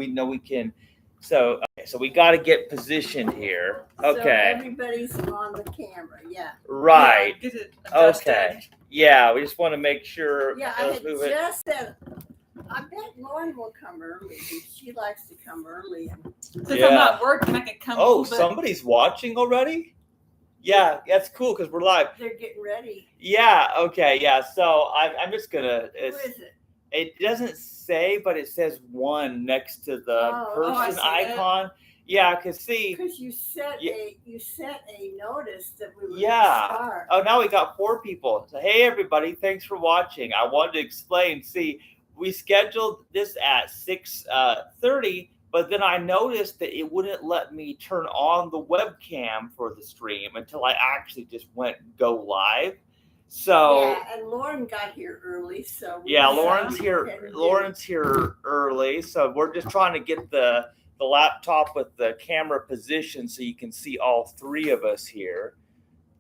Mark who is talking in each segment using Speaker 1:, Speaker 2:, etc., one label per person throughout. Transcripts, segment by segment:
Speaker 1: we know we can. So we got to get positioned here. Okay.
Speaker 2: So everybody's on the camera. Yeah.
Speaker 1: Right.
Speaker 3: Yeah, get it adjusted.
Speaker 1: Okay. Yeah, we just want to make sure.
Speaker 2: Yeah, I had just said, I bet Lauren will come early. She likes to come early.
Speaker 3: Since I'm not working, I can come.
Speaker 1: Oh, somebody's watching already? Yeah, that's cool because we're live.
Speaker 2: They're getting ready.
Speaker 1: Yeah, okay, yeah. So I'm just going to.
Speaker 2: Who is it?
Speaker 1: It doesn't say, but it says 1 next to the person icon. Yeah, because
Speaker 2: you sent a notice that we were
Speaker 1: going to start. Oh, now we got 4 people. So, hey everybody, thanks for watching. I wanted to explain. See, we scheduled this at 6:30, but then I noticed that it wouldn't let me turn on the webcam for the stream until I actually just go live. So
Speaker 2: and Lauren got here early, so
Speaker 1: Lauren's here early, so we're just trying to get the laptop with the camera position so you can see all 3 of us here.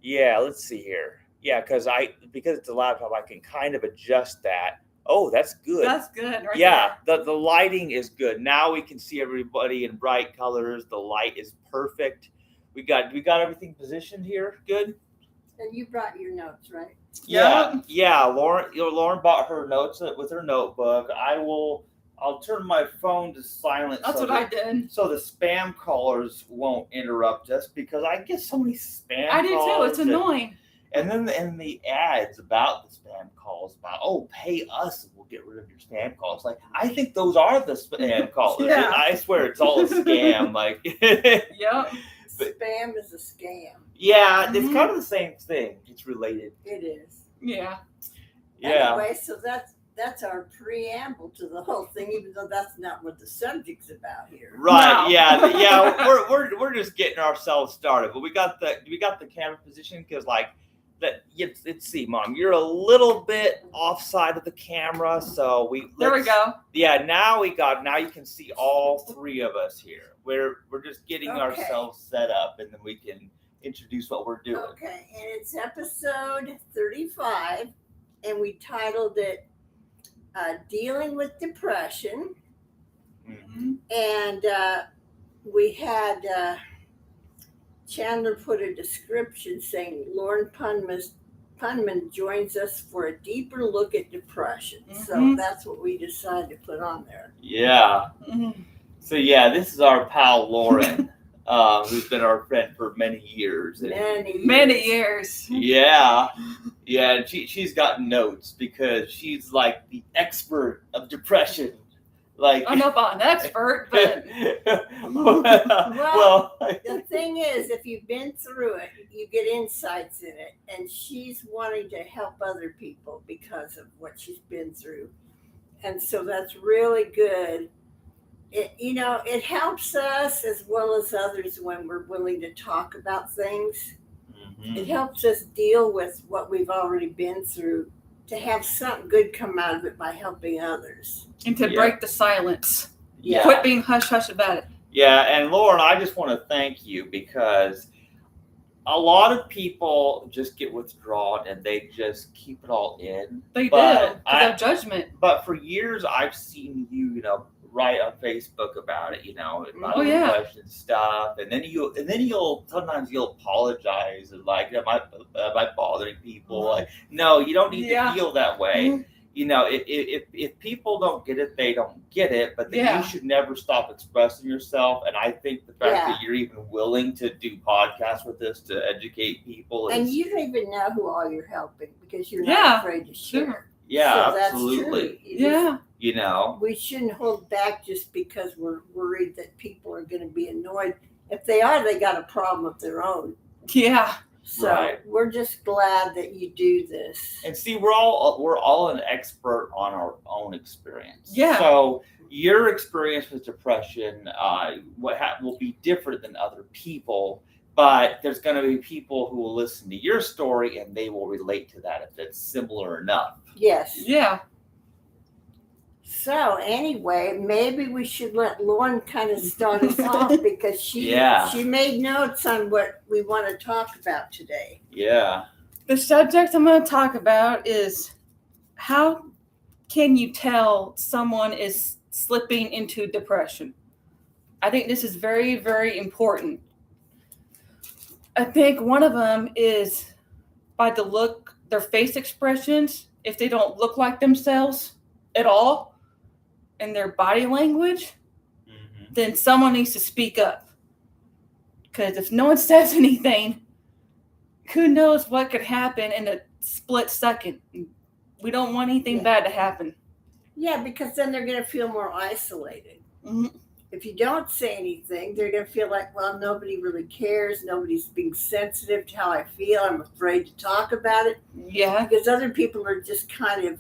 Speaker 1: Yeah, let's see here. Yeah, because it's a laptop, I can kind of adjust that. Oh, that's good.
Speaker 3: That's good. Right
Speaker 1: there. The lighting is good. Now we can see everybody in bright colors. The light is perfect. We got everything positioned here. Good.
Speaker 2: And you brought your notes, right?
Speaker 1: Yeah. Lauren bought her notes with her notebook. I'll turn my phone to silent.
Speaker 3: That's what I did.
Speaker 1: So the spam callers won't interrupt us because I get so many spam calls.
Speaker 3: I do too. It's annoying.
Speaker 1: And then the ads about the spam calls about, pay us and we'll get rid of your spam calls. Like, I think those are the spam calls.
Speaker 3: Yeah.
Speaker 1: I swear it's all a scam. Like,
Speaker 3: yep.
Speaker 2: Spam is a scam.
Speaker 1: Yeah, it's kind of the same thing. It's related.
Speaker 2: It is.
Speaker 3: Yeah.
Speaker 1: Yeah.
Speaker 2: Anyway, so that's our preamble to the whole thing, even though that's not what the subject's about here.
Speaker 1: Right.
Speaker 3: No.
Speaker 1: Yeah. We're just getting ourselves started, but we got the camera position because let's see, Mom, you're a little bit offside of the camera, so
Speaker 3: there we go.
Speaker 1: Yeah, now you can see all 3 of us here. We're just getting ourselves set up, and then we can introduce what we're doing.
Speaker 2: Okay, and it's episode 35, and we titled it Dealing with Depression.
Speaker 1: Mm-hmm.
Speaker 2: And we had Chandler put a description saying Lauren Pundmann joins us for a deeper look at depression. Mm-hmm. So that's what we decided to put on there.
Speaker 1: Yeah. Mm-hmm. So this is our pal Lauren, who's been our friend for many years.
Speaker 3: Many years.
Speaker 1: Yeah. Yeah, and she's got notes because she's like the expert of depression. Like,
Speaker 3: I'm not about an expert, but
Speaker 2: well, the thing is, if you've been through it, you get insights in it, and she's wanting to help other people because of what she's been through, and so that's really good. It helps us as well as others when we're willing to talk about things. Mm-hmm. It helps us deal with what we've already been through, to have something good come out of it by helping others.
Speaker 3: And to break the silence.
Speaker 1: Yeah.
Speaker 3: Quit being hush-hush about it.
Speaker 1: Yeah, and Lauren, I just want to thank you because a lot of people just get withdrawn and they just keep it all in.
Speaker 3: They do, because of judgment.
Speaker 1: But for years, I've seen you, write on Facebook about it, about depression stuff, and then you'll sometimes apologize and like, am I bothering people? Like, no, you don't need to feel that way. Mm-hmm. If people don't get it, they don't get it. But then you should never stop expressing yourself. And I think the fact that you're even willing to do podcasts with this to educate people,
Speaker 2: and you don't even know who all you're helping because you're not afraid to share.
Speaker 3: Sure.
Speaker 1: Yeah,
Speaker 2: so
Speaker 1: absolutely.
Speaker 2: We shouldn't hold back just because we're worried that people are going to be annoyed. If they are, they got a problem of their own.
Speaker 3: Yeah.
Speaker 2: So we're just glad that you do this.
Speaker 1: And see, we're all an expert on our own experience.
Speaker 3: Yeah.
Speaker 1: So your experience with depression will be different than other people. But there's going to be people who will listen to your story and they will relate to that if it's similar enough.
Speaker 2: Yes.
Speaker 3: Yeah.
Speaker 2: So anyway, maybe we should let Lauren kind of start us off because she made notes on what we want to talk about today.
Speaker 1: Yeah.
Speaker 3: The subject I'm going to talk about is how can you tell someone is slipping into depression. I think this is very, very important. I think one of them is by the look, their face expressions, if they don't look like themselves at all, and their body language, then someone needs to speak up. Because if no one says anything, who knows what could happen in a split second. We don't want anything bad to happen.
Speaker 2: Yeah, because then they're going to feel more isolated.
Speaker 3: Mm-hmm.
Speaker 2: If you don't say anything, they're going to feel like, well, nobody really cares. Nobody's being sensitive to how I feel. I'm afraid to talk about it.
Speaker 3: Yeah.
Speaker 2: Because other people are just kind of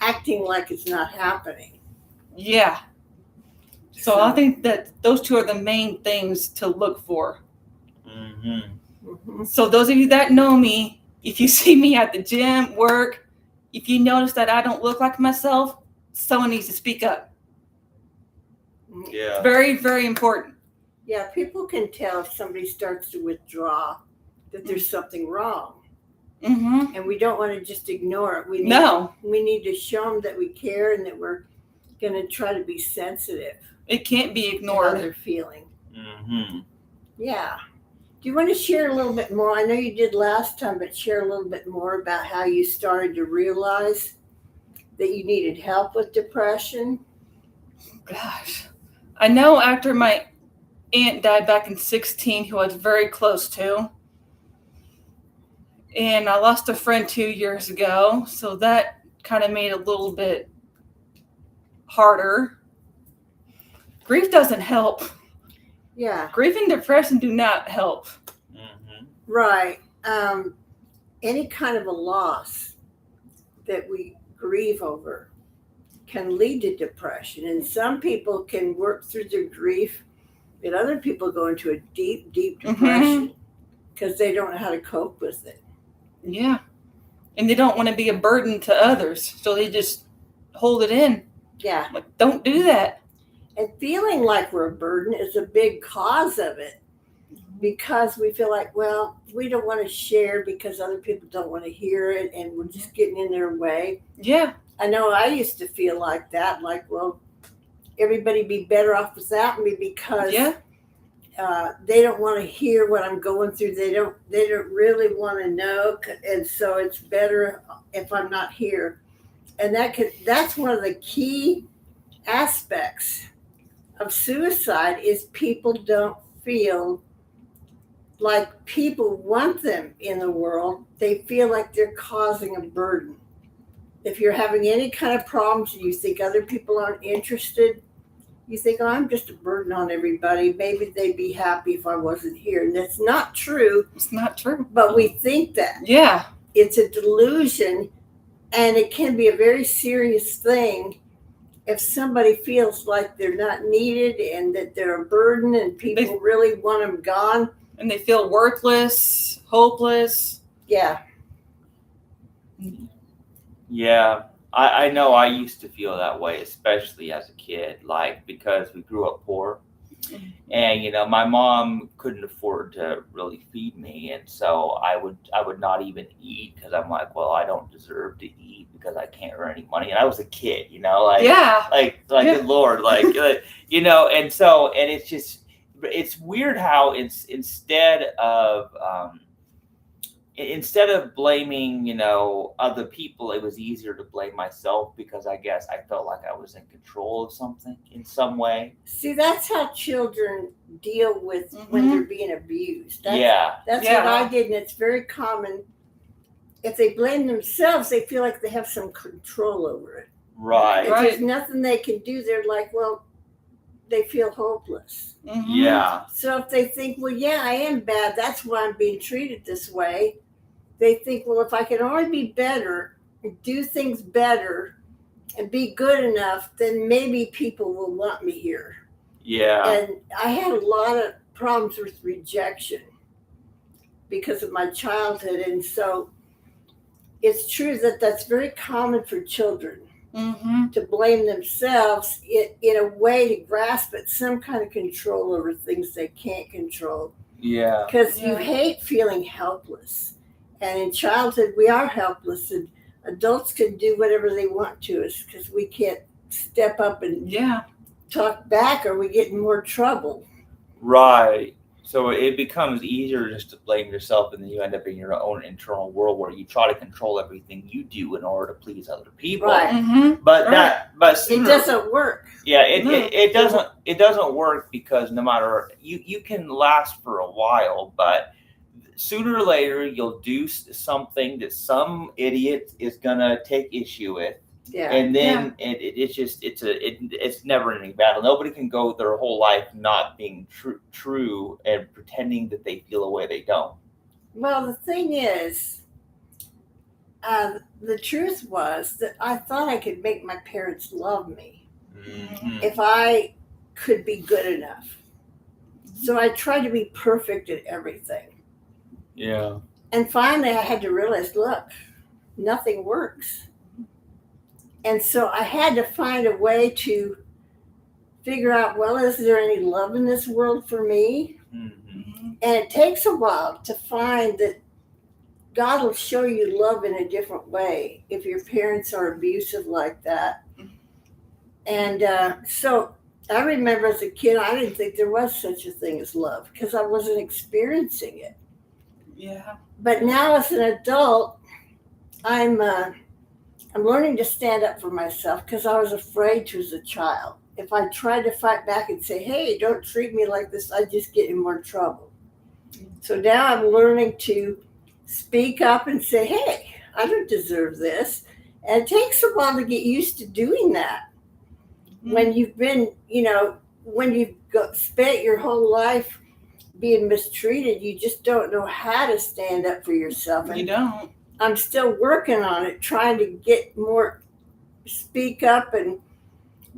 Speaker 2: acting like it's not happening.
Speaker 3: Yeah. So I think that those two are the main things to look for. So those of you that know me, if you see me at the gym, work, if you notice that I don't look like myself, someone needs to speak up.
Speaker 1: Yeah.
Speaker 3: It's very, very important.
Speaker 2: Yeah, people can tell if somebody starts to withdraw that there's something wrong.
Speaker 3: Mm-hmm.
Speaker 2: And we don't want to just ignore it. We need to show them that we care and that we're going to try to be sensitive.
Speaker 3: It can't be
Speaker 2: How
Speaker 3: ignored.
Speaker 2: they're feeling. Yeah. Do you want to share a little bit more? I know you did last time, but share a little bit more about how you started to realize that you needed help with depression.
Speaker 3: Gosh. I know after my aunt died back in 2016, who I was very close to, and I lost a friend 2 years ago, so that kind of made it a little bit harder. Grief doesn't help.
Speaker 2: Yeah.
Speaker 3: Grief and depression do not help.
Speaker 2: Right. Any kind of a loss that we grieve over can lead to depression. And some people can work through their grief, and other people go into a deep, deep depression because they don't know how to cope with it.
Speaker 3: Yeah. And they don't want to be a burden to others, so they just hold it in.
Speaker 2: Yeah.
Speaker 3: Like, don't do that.
Speaker 2: And feeling like we're a burden is a big cause of it, because we feel like, well, we don't want to share because other people don't want to hear it, and we're just getting in their way.
Speaker 3: Yeah.
Speaker 2: I know I used to feel like that, like, well, everybody be better off without me because they don't want to hear what I'm going through. They don't really want to know, and so it's better if I'm not here. And that's one of the key aspects of suicide is people don't feel like people want them in the world. They feel like they're causing a burden. If you're having any kind of problems and you think other people aren't interested, you think, oh, I'm just a burden on everybody. Maybe they'd be happy if I wasn't here. And that's not true.
Speaker 3: It's not true.
Speaker 2: But we think that.
Speaker 3: Yeah.
Speaker 2: It's a delusion, and it can be a very serious thing if somebody feels like they're not needed and that they're a burden and people really want them gone.
Speaker 3: And they feel worthless, hopeless.
Speaker 2: Yeah.
Speaker 1: Yeah, I know I used to feel that way, especially as a kid, like because we grew up poor. And, you know, my mom couldn't afford to really feed me. And so I would not even eat because I'm like, well, I don't deserve to eat because I can't earn any money. And I was a kid, you know, like, good Lord, like, you know, and it's just, it's weird how instead of blaming, you know, other people, it was easier to blame myself because I guess I felt like I was in control of something in some way.
Speaker 2: See, that's how children deal with when they're being abused. That's what I did, and it's very common. If they blame themselves, they feel like they have some control over it.
Speaker 1: Right.
Speaker 2: If there's nothing they can do, they're like, well, they feel hopeless.
Speaker 1: Yeah.
Speaker 2: So if they think, well, yeah, I am bad, that's why I'm being treated this way. They think, well, if I can only be better, do things better, and be good enough, then maybe people will want me here.
Speaker 1: Yeah.
Speaker 2: And I had a lot of problems with rejection because of my childhood. And so it's true that that's very common for children to blame themselves in a way to grasp at some kind of control over things they can't control.
Speaker 1: Yeah.
Speaker 2: Because you hate feeling helpless. And in childhood, we are helpless, and adults can do whatever they want to us because we can't step up and
Speaker 3: Yeah.
Speaker 2: talk back, or we get in more trouble.
Speaker 1: Right. So it becomes easier just to blame yourself, and then you end up in your own internal world where you try to control everything you do in order to please other people.
Speaker 2: Right.
Speaker 3: Mm-hmm.
Speaker 1: But
Speaker 3: Right.
Speaker 2: It
Speaker 1: sooner,
Speaker 2: doesn't work.
Speaker 1: yeah,
Speaker 3: No.
Speaker 1: it doesn't work, because no matter you can last for a while, but sooner or later you'll do something that some idiot is gonna take issue with.
Speaker 2: Yeah.
Speaker 1: And then it's never ending battle. Nobody can go their whole life not being true and pretending that they feel a way they don't.
Speaker 2: Well, the thing is, the truth was that I thought I could make my parents love me if I could be good enough. So I tried to be perfect at everything.
Speaker 1: Yeah.
Speaker 2: And finally I had to realize, look, nothing works. And so I had to find a way to figure out, well, is there any love in this world for me?
Speaker 1: Mm-hmm.
Speaker 2: And it takes a while to find that God will show you love in a different way if your parents are abusive like that. And so I remember as a kid, I didn't think there was such a thing as love because I wasn't experiencing it.
Speaker 3: Yeah.
Speaker 2: But now as an adult, I'm learning to stand up for myself because I was afraid to as a child. If I tried to fight back and say, hey, don't treat me like this, I'd just get in more trouble. So now I'm learning to speak up and say, hey, I don't deserve this. And it takes a while to get used to doing that. Mm-hmm. When you've been, when you've spent your whole life being mistreated, you just don't know how to stand up for yourself. And
Speaker 3: you don't.
Speaker 2: I'm still working on it, trying to get more, speak up and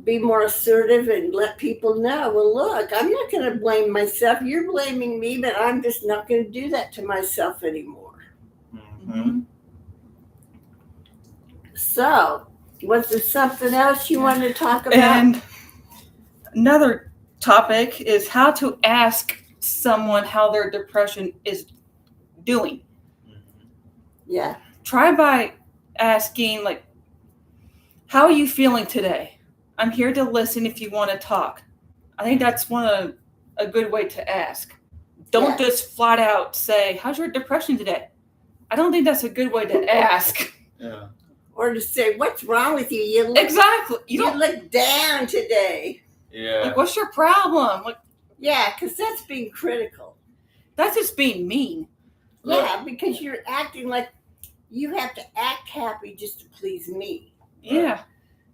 Speaker 2: be more assertive and let people know, well, look, I'm not going to blame myself. You're blaming me, but I'm just not going to do that to myself anymore.
Speaker 1: Mm-hmm.
Speaker 2: So, was there something else you wanted to talk about?
Speaker 3: And another topic is how to ask someone how their depression is doing.
Speaker 2: Yeah.
Speaker 3: Try by asking, like, how are you feeling today? I'm here to listen if you want to talk. I think that's a good way to ask. Don't just flat out say, how's your depression today? I don't think that's a good way to ask.
Speaker 1: Yeah.
Speaker 2: Or to say, what's wrong with you?
Speaker 3: Exactly.
Speaker 2: You look down today.
Speaker 1: Yeah.
Speaker 3: Like, what's your problem? Like,
Speaker 2: yeah, because that's being critical.
Speaker 3: That's just being mean.
Speaker 2: Yeah, because you're acting like you have to act happy just to please me.
Speaker 3: Yeah.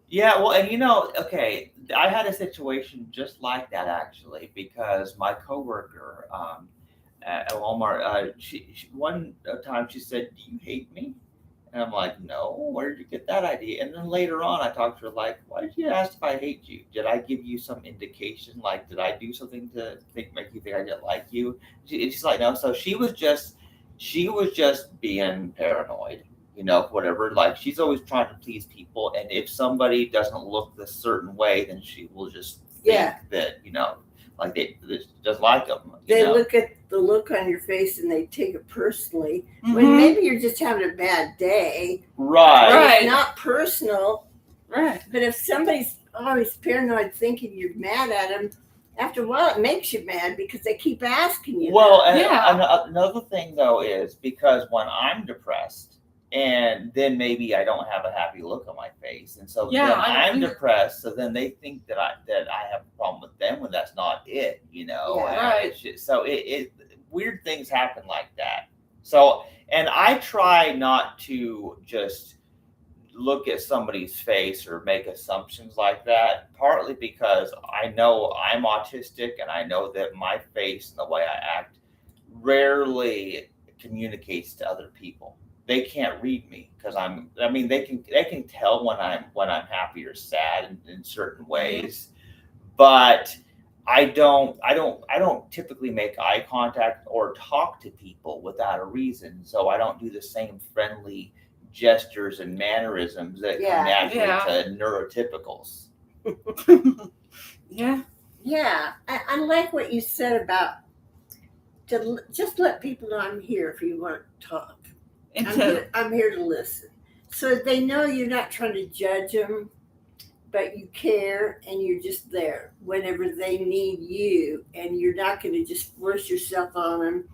Speaker 1: Yeah, well, and okay, I had a situation just like that actually, because my coworker at Walmart, she one time she said, "Do you hate me?" And I'm like, "No, where did you get that idea?" And then later on, I talked to her like, "Why did you ask if I hate you? Did I give you some indication? Like, did I do something to make you think I didn't like you?" She's like, "No." So she was just being paranoid. Whatever. Like, she's always trying to please people, and if somebody doesn't look a certain way, then she will just think that like they just like them.
Speaker 2: They look at the look on your face and they take it personally.
Speaker 3: Mm-hmm.
Speaker 2: When maybe you're just having a bad day.
Speaker 1: Right.
Speaker 2: It's not personal.
Speaker 3: Right.
Speaker 2: But if somebody's always paranoid, thinking you're mad at them, after a while it makes you mad because they keep asking you.
Speaker 1: Well, and another thing though is because when I'm depressed, and then maybe I don't have a happy look on my face, and so then I'm depressed. So then they think that I have a problem with them when that's not it,
Speaker 2: Yeah,
Speaker 3: right.
Speaker 1: So it weird things happen like that. So, and I try not to just look at somebody's face or make assumptions like that. Partly because I know I'm autistic, and I know that my face and the way I act rarely communicates to other people. They can't read me because they can tell when I'm happy or sad in certain ways, but I don't typically make eye contact or talk to people without a reason. So I don't do the same friendly gestures and mannerisms that come naturally to neurotypicals.
Speaker 3: Yeah.
Speaker 2: Yeah, I like what you said about to just let people know I'm here if you want to talk. I'm here to listen. So they know you're not trying to judge them. but you care and you're just there whenever they need you, and you're not going to just force yourself on them,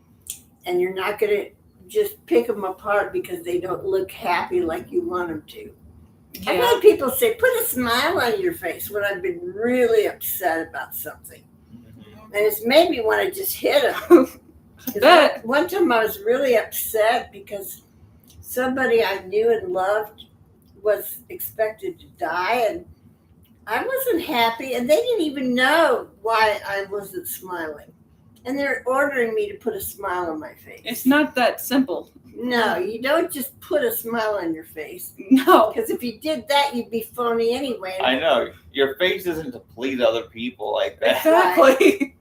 Speaker 2: and you're not going to just pick them apart because they don't look happy like you want them to.
Speaker 3: Yeah.
Speaker 2: I've had people say, put a smile on your face when I've been really upset about something. And it's made me want to just hit them. One time I was really upset because somebody I knew and loved was expected to die, and I wasn't happy, and they didn't even know why I wasn't smiling. And they're ordering me to put a smile on my face.
Speaker 3: It's not that simple.
Speaker 2: No, you don't just put a smile on your face.
Speaker 3: No.
Speaker 2: Because if you did that, you'd be phony anyway.
Speaker 1: I know. Your face isn't to please other people like that.
Speaker 3: Exactly.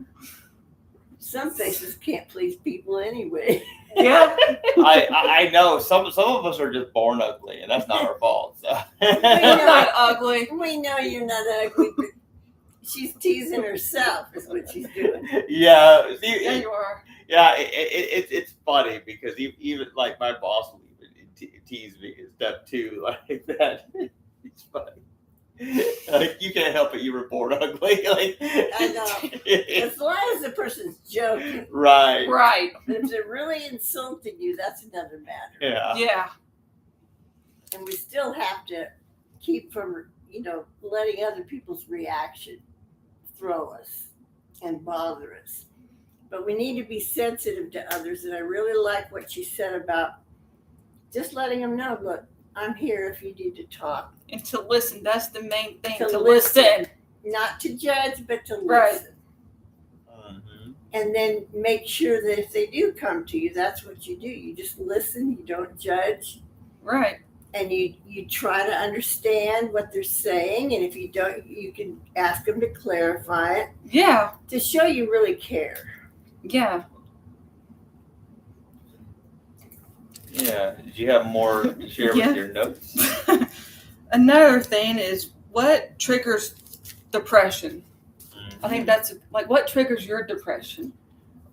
Speaker 2: Some faces can't please people anyway.
Speaker 3: Yeah.
Speaker 1: I know. Some of us are just born ugly, and that's not our fault. So.
Speaker 3: I'm not ugly.
Speaker 2: We know you're not ugly, but she's teasing herself is what she's doing.
Speaker 1: Yeah.
Speaker 3: Yeah, you are.
Speaker 1: Yeah, it's funny because even like my boss will even tease me and stuff too, like that. It's funny. Like, you can't help it, you were born ugly. Like,
Speaker 2: I know. As long as the person's joking.
Speaker 1: Right.
Speaker 3: Right.
Speaker 2: But if they're really insulting you, that's another matter.
Speaker 1: Yeah.
Speaker 3: Yeah.
Speaker 2: And we still have to keep from, letting other people's reaction throw us and bother us. But we need to be sensitive to others. And I really like what she said about just letting them know, look, I'm here if you need to talk.
Speaker 3: And to listen. That's the main thing.
Speaker 2: To
Speaker 3: To listen.
Speaker 2: Not to judge, but to
Speaker 3: Right.
Speaker 2: listen. And then make sure that if they do come to you, that's what you do. You just listen. You don't judge.
Speaker 3: Right.
Speaker 2: And you try to understand what they're saying. And if you don't, you can ask them to clarify it.
Speaker 3: Yeah.
Speaker 2: To show you really care.
Speaker 3: Yeah.
Speaker 1: Yeah. Did you have more to share with your notes?
Speaker 3: Another thing is what triggers depression. I think that's like what triggers your depression.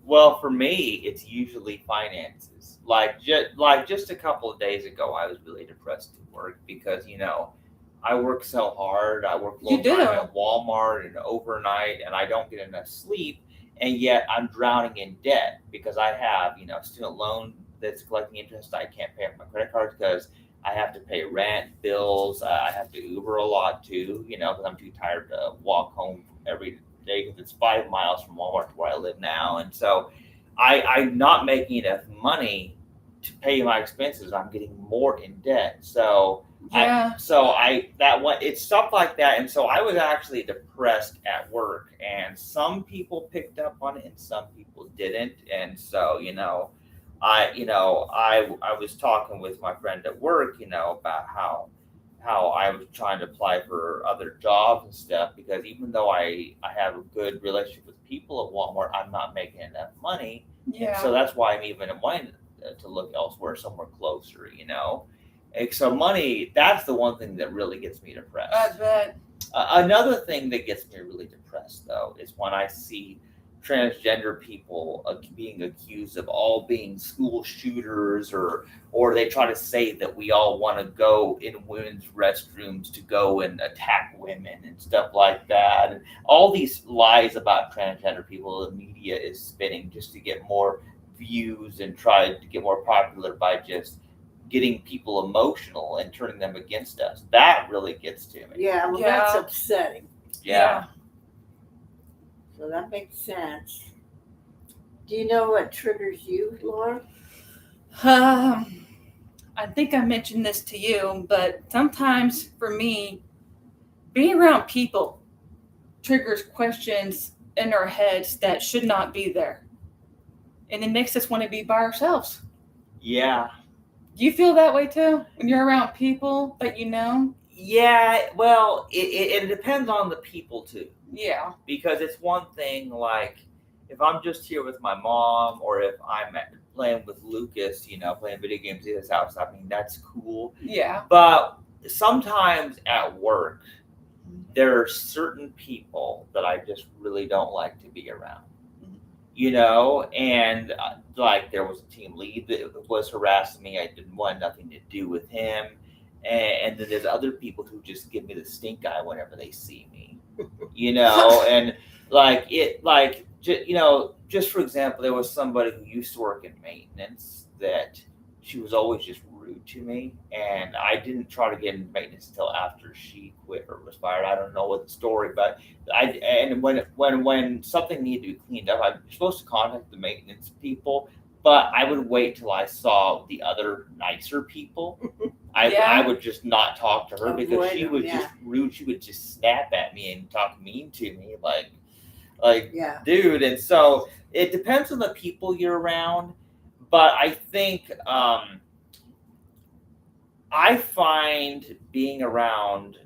Speaker 1: Well, for me, it's usually finances. Like just a couple of days ago, I was really depressed at work because I work so hard. I work full time at Walmart and overnight, and I don't get enough sleep. And yet, I'm drowning in debt because I have student loan that's collecting interest. I can't pay off my credit cards because I have to pay rent, bills. I have to Uber a lot too, because I'm too tired to walk home every day because it's 5 miles from Walmart to where I live now. And so I'm not making enough money to pay my expenses. I'm getting more in debt. So it's stuff like that. And so I was actually depressed at work, and some people picked up on it and some people didn't. And so, I was talking with my friend at work, about how I was trying to apply for other jobs and stuff, because even though I have a good relationship with people at Walmart, I'm not making enough money.
Speaker 3: Yeah.
Speaker 1: So that's why I'm even wanting to look elsewhere, somewhere closer, And so money, that's the one thing that really gets me depressed.
Speaker 3: I bet.
Speaker 1: Another thing that gets me really depressed, though, is when I see transgender people being accused of all being school shooters, or they try to say that we all want to go in women's restrooms to go and attack women and stuff like that. And all these lies about transgender people the media is spinning just to get more views and try to get more popular by just getting people emotional and turning them against us. That really gets to me.
Speaker 2: Yeah, well, that's upsetting.
Speaker 1: Yeah.
Speaker 2: So that makes sense. Do you know what triggers you, Laura?
Speaker 3: I think I mentioned this to you, but sometimes for me, being around people triggers questions in our heads that should not be there. And it makes us want to be by ourselves.
Speaker 1: Yeah.
Speaker 3: Do you feel that way too when you're around people that you know?
Speaker 1: Yeah, well, it depends on the people too.
Speaker 3: Yeah.
Speaker 1: Because it's one thing, like, if I'm just here with my mom, or if I'm playing with Lucas, playing video games at his house, I mean, that's cool.
Speaker 3: Yeah.
Speaker 1: But sometimes at work, there are certain people that I just really don't like to be around. And like there was a team lead that was harassing me. I didn't want nothing to do with him. and then there's other people who just give me the stink eye whenever they see me, and just for example, there was somebody who used to work in maintenance that she was always just rude to me, and I didn't try to get into maintenance until after she quit or was fired. I don't know what the story, but when something needed to be cleaned up, I'm supposed to contact the maintenance people, but I would wait till I saw the other nicer people. I would just not talk to her because she was just rude. She would just snap at me and talk mean to me, dude. And so it depends on the people you're around, but I think I find being around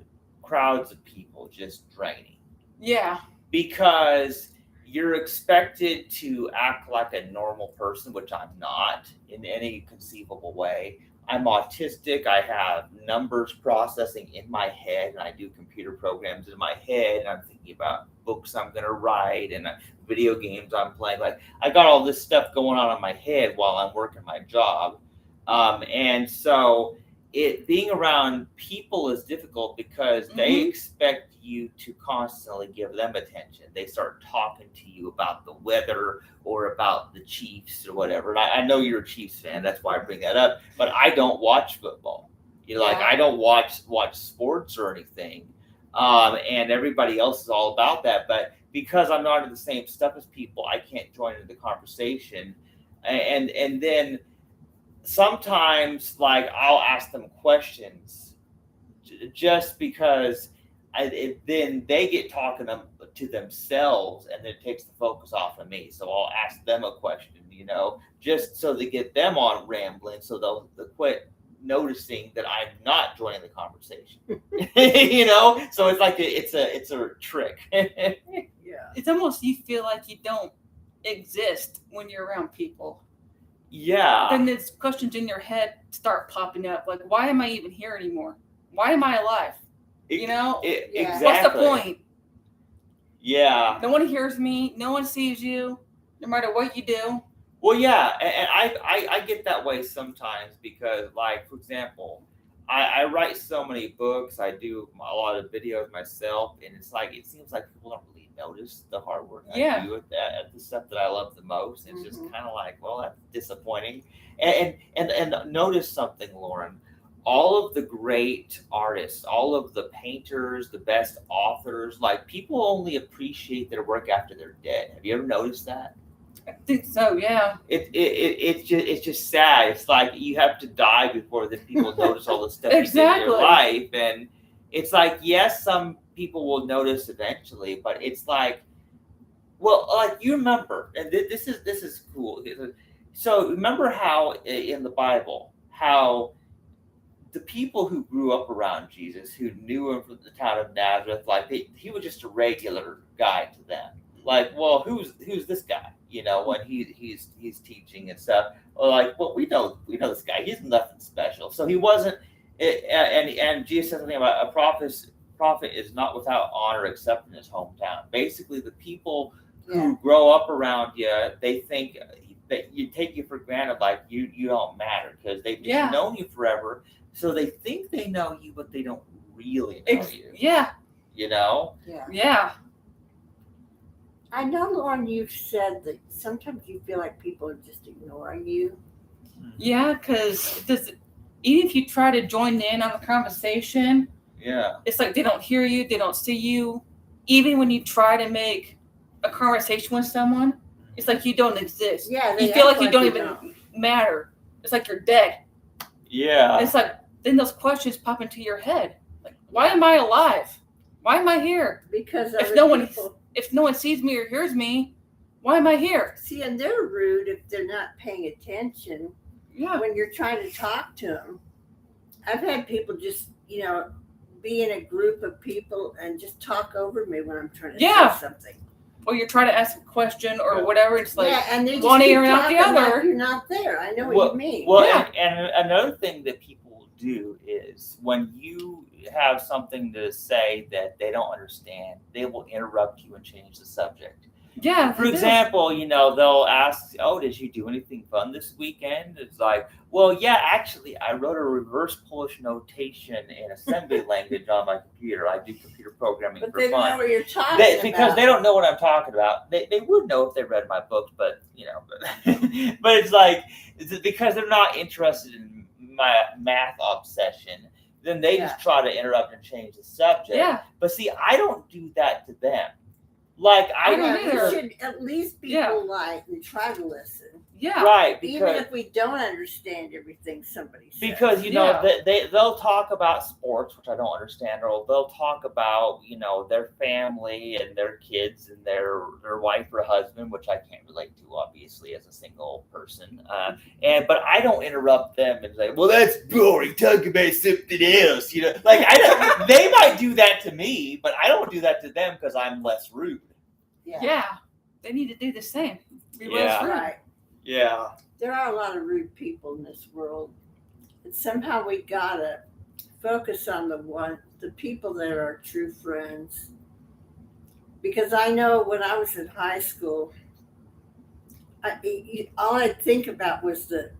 Speaker 1: crowds of people just draining.
Speaker 3: Yeah.
Speaker 1: Because you're expected to act like a normal person, which I'm not in any conceivable way. I'm autistic. I have numbers processing in my head, and I do computer programs in my head, and I'm thinking about books I'm going to write and video games I'm playing. Like, I got all this stuff going on in my head while I'm working my job. And so being around people is difficult because they expect you to constantly give them attention. They start talking to you about the weather or about the Chiefs or whatever. And I know you're a Chiefs fan, that's why I bring that up. But I don't watch football. I don't watch sports or anything. And everybody else is all about that. But because I'm not in the same stuff as people, I can't join in the conversation. And then sometimes, I'll ask them questions just because then they get talking to themselves, and then it takes the focus off of me. So I'll ask them a question, just so to get them on rambling, so they'll quit noticing that I'm not joining the conversation. So it's like it's a trick.
Speaker 2: Yeah.
Speaker 3: It's almost, you feel like you don't exist when you're around people.
Speaker 1: Yeah.
Speaker 3: Then these questions in your head start popping up. Like, why am I even here anymore? Why am I alive?
Speaker 1: Exactly.
Speaker 3: What's the point?
Speaker 1: Yeah.
Speaker 3: No one hears me. No one sees you, no matter what you do.
Speaker 1: Well, yeah, and I get that way sometimes because, for example, I write so many books. I do a lot of videos myself, and it's it seems like people don't really notice the hard work I do at the stuff that I love the most. It's just kind of well, that's disappointing. And notice something, Lauren. All of the great artists, all of the painters, the best authors, people only appreciate their work after they're dead. Have you ever noticed that?
Speaker 3: I think so, yeah.
Speaker 1: It's just sad. It's you have to die before the people notice all the stuff
Speaker 3: Exactly.
Speaker 1: you did in your life. And it's yes, some people will notice eventually, but it's you remember, and this is cool. So remember how in the Bible, how the people who grew up around Jesus, who knew him from the town of Nazareth, he was just a regular guy to them. Who's this guy? When he's teaching and stuff. We know this guy. He's nothing special. So he wasn't. And Jesus said something about a prophet is not without honor except in his hometown. Basically, the people who grow up around you, they think that you take you for granted, you don't matter because they've just known you forever. So they think they know you, but they don't really know you.
Speaker 3: Yeah.
Speaker 2: Yeah.
Speaker 3: Yeah.
Speaker 2: I know, Lauren, you've said that sometimes you feel like people are just ignoring you.
Speaker 3: Yeah, because even if you try to join in on the conversation, it's they don't hear you, they don't see you. Even when you try to make a conversation with someone, it's you don't exist.
Speaker 2: Yeah,
Speaker 3: you feel like you don't even matter. It's you're dead.
Speaker 1: Yeah.
Speaker 3: And it's then those questions pop into your head. Why am I alive? Why am I here?
Speaker 2: Because
Speaker 3: if no one sees me or hears me, why am I here?
Speaker 2: See, and they're rude if they're not paying attention.
Speaker 3: Yeah.
Speaker 2: When you're trying to talk to them. I've had people just, be in a group of people and just talk over me when I'm trying to say something.
Speaker 3: Or you're trying to ask a question or whatever. It's
Speaker 2: and they just
Speaker 3: one
Speaker 2: keep
Speaker 3: ear out the other.
Speaker 2: You're not there. I know what you mean.
Speaker 1: Well, and another thing that people will do is when you have something to say that they don't understand, they will interrupt you and change the subject.
Speaker 3: Yeah.
Speaker 1: For example, they'll ask, "Oh, did you do anything fun this weekend?" It's like, well, yeah, actually, I wrote a reverse Polish notation in assembly language on my computer. I do computer programming
Speaker 2: But
Speaker 1: for
Speaker 2: they don't know
Speaker 1: fun.
Speaker 2: what you're talking about.
Speaker 1: Because they don't know what I'm talking about. They would know if they read my books, but but it's like because they're not interested in my math obsession. Then they just try to interrupt and change the subject.
Speaker 3: Yeah.
Speaker 1: But see, I don't do that to them. Like I
Speaker 3: don't either.
Speaker 2: You should at least be polite and try to listen.
Speaker 3: Yeah.
Speaker 1: Right.
Speaker 2: Even if we don't understand everything somebody says.
Speaker 1: Because they'll talk about sports, which I don't understand, or they'll talk about their family and their kids and their wife or husband, which I can't relate to obviously as a single person. But I don't interrupt them and say, "Well, that's boring. Talk about something else." They might do that to me, but I don't do that to them because I'm less rude.
Speaker 3: Yeah. They need to do the same. Be less rude.
Speaker 2: Right.
Speaker 1: Yeah.
Speaker 2: There are a lot of rude people in this world. And somehow we gotta focus on the people that are our true friends. Because I know when I was in high school, all I'd think about was the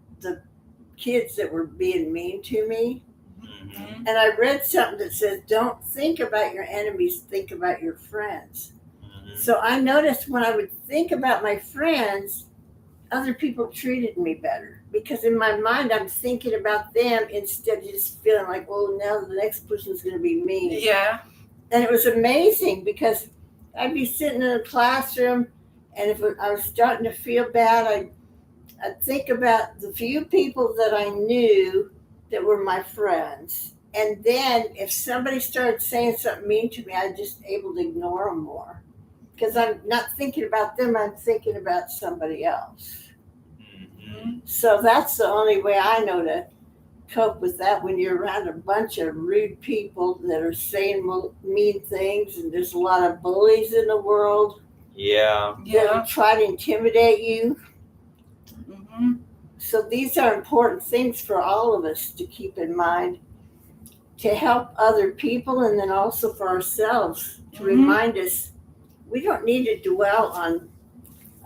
Speaker 2: kids that were being mean to me.
Speaker 1: Mm-hmm.
Speaker 2: And I read something that says, don't think about your enemies, think about your friends. Mm-hmm. So I noticed when I would think about my friends, other people treated me better because in my mind I'm thinking about them instead of just feeling like, oh, now the next person's going to be me.
Speaker 3: Yeah.
Speaker 2: And it was amazing because I'd be sitting in a classroom, and if I was starting to feel bad, I'd think about the few people that I knew that were my friends. And then if somebody started saying something mean to me, I'd just able to ignore them more. Because I'm not thinking about them, I'm thinking about somebody else.
Speaker 1: Mm-hmm.
Speaker 2: So that's the only way I know to cope with that when you're around a bunch of rude people that are saying mean things, and there's a lot of bullies in the world.
Speaker 1: Yeah.
Speaker 2: That try to intimidate you.
Speaker 3: Mm-hmm.
Speaker 2: So these are important things for all of us to keep in mind to help other people, and then also for ourselves to remind us we don't need to dwell on